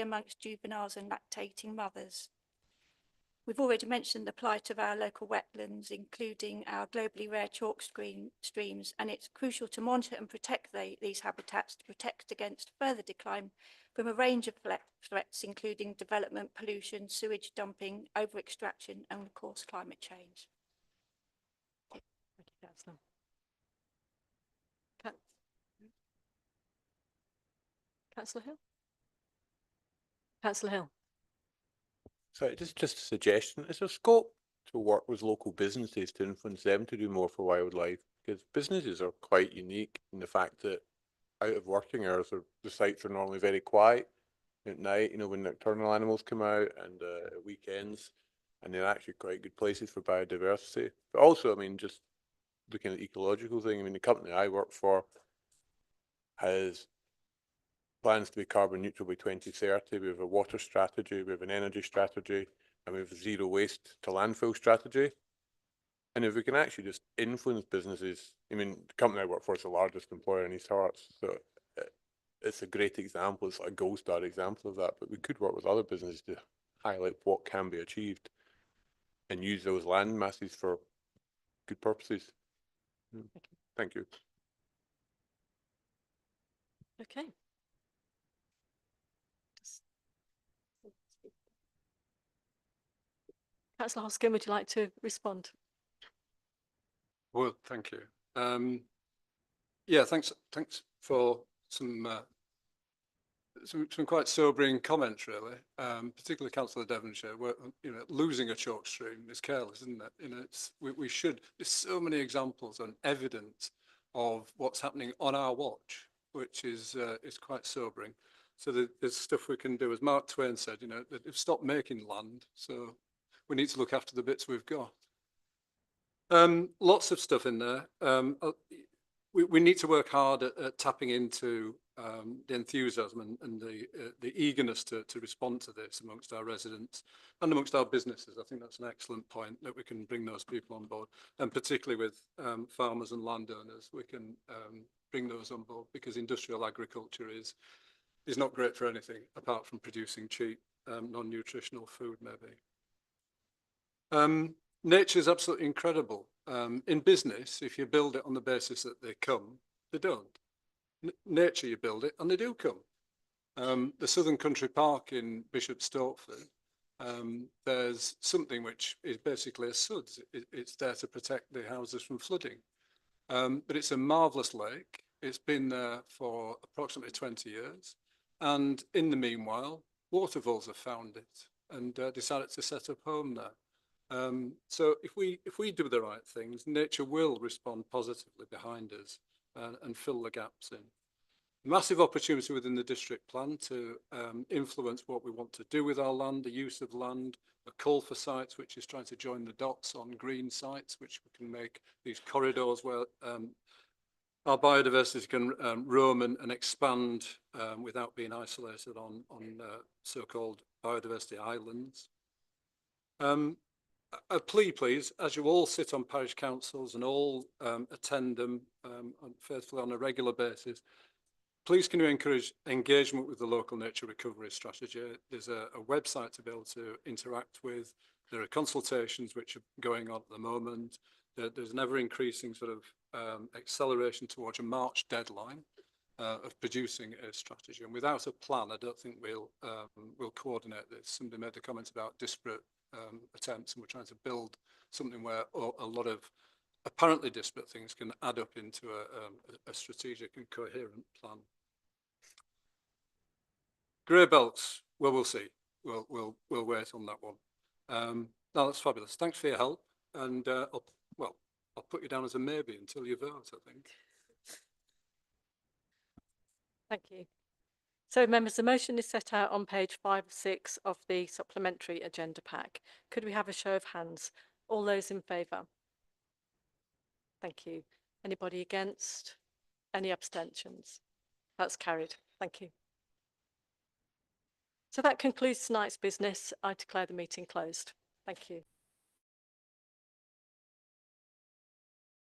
amongst juveniles and lactating mothers. We've already mentioned the plight of our local wetlands, including our globally rare chalk streams, and it's crucial to monitor and protect these habitats to protect against further decline from a range of threats, including development, pollution, sewage dumping, over-extraction, and of course, climate change. Thank you, Councillor. Councillor Hill? Councillor Hill? So just a suggestion, is there scope to work with local businesses to influence them to do more for wildlife? Because businesses are quite unique in the fact that out of working hours, the sites are normally very quiet at night, you know, when nocturnal animals come out and at weekends, and they're actually quite good places for biodiversity. But also, I mean, just looking at the ecological thing, I mean, the company I work for has plans to be carbon neutral by 2030. We have a water strategy, we have an energy strategy, and we have a zero waste to landfill strategy. And if we can actually just influence businesses, I mean, the company I work for is the largest employer in East Hearts, so it's a great example. It's like a gold star example of that. But we could work with other businesses to highlight what can be achieved and use those land masses for good purposes. Thank you. Okay. Councillor Hoskin, would you like to respond? Well, thank you. Yeah, thanks for some quite sobering comments, really. Particularly Councillor Devonshire, where losing a chalk stream is careless, isn't it? We should. There's so many examples and evidence of what's happening on our watch, which is quite sobering. So there's stuff we can do, as Mark Twain said. They've stopped making land, so we need to look after the bits we've got. Lots of stuff in there. We need to work hard at tapping into the enthusiasm and the eagerness to respond to this amongst our residents and amongst our businesses. I think that's an excellent point, that we can bring those people on board, and particularly with farmers and landowners, we can bring those on board, because industrial agriculture is not great for anything apart from producing cheap non-nutritional food, maybe. Nature is absolutely incredible. In business, if you build it on the basis that they come, they don't. Nature, you build it and they do come. The Southern Country Park in Bishop Stortford, there's something which is basically a SUDS. It's there to protect the houses from flooding. But it's a marvellous lake. It's been there for approximately 20 years. And in the meanwhile, waterfalls have found it and decided to set up home there. So if we do the right things, nature will respond positively behind us and fill the gaps in. Massive opportunity within the district plan to influence what we want to do with our land, the use of land, a call for sites, which is trying to join the dots on green sites, which we can make these corridors where our biodiversity can roam and expand without being isolated on so-called biodiversity islands. A plea, please, as you all sit on parish councils and all attend them faithfully on a regular basis, please can you encourage engagement with the local nature recovery strategy. There's a website to be able to interact with. There are consultations which are going on at the moment. There's an ever-increasing sort of acceleration towards a March deadline of producing a strategy. And without a plan, I don't think we'll coordinate this. Somebody made the comment about disparate attempts, and we're trying to build something where a lot of apparently disparate things can add up into a strategic and coherent plan. Grey belts, well, we'll see. We'll wait on that one. No, that's fabulous. Thanks for your help, and I'll put you down as a maybe until you vote, I think. Thank you. So, members, the motion is set out on page 5 of 6 of the supplementary agenda pack. Could we have a show of hands? All those in favour? Thank you. Anybody against? Any abstentions? That's carried. Thank you. So that concludes tonight's business. I declare the meeting closed. Thank you.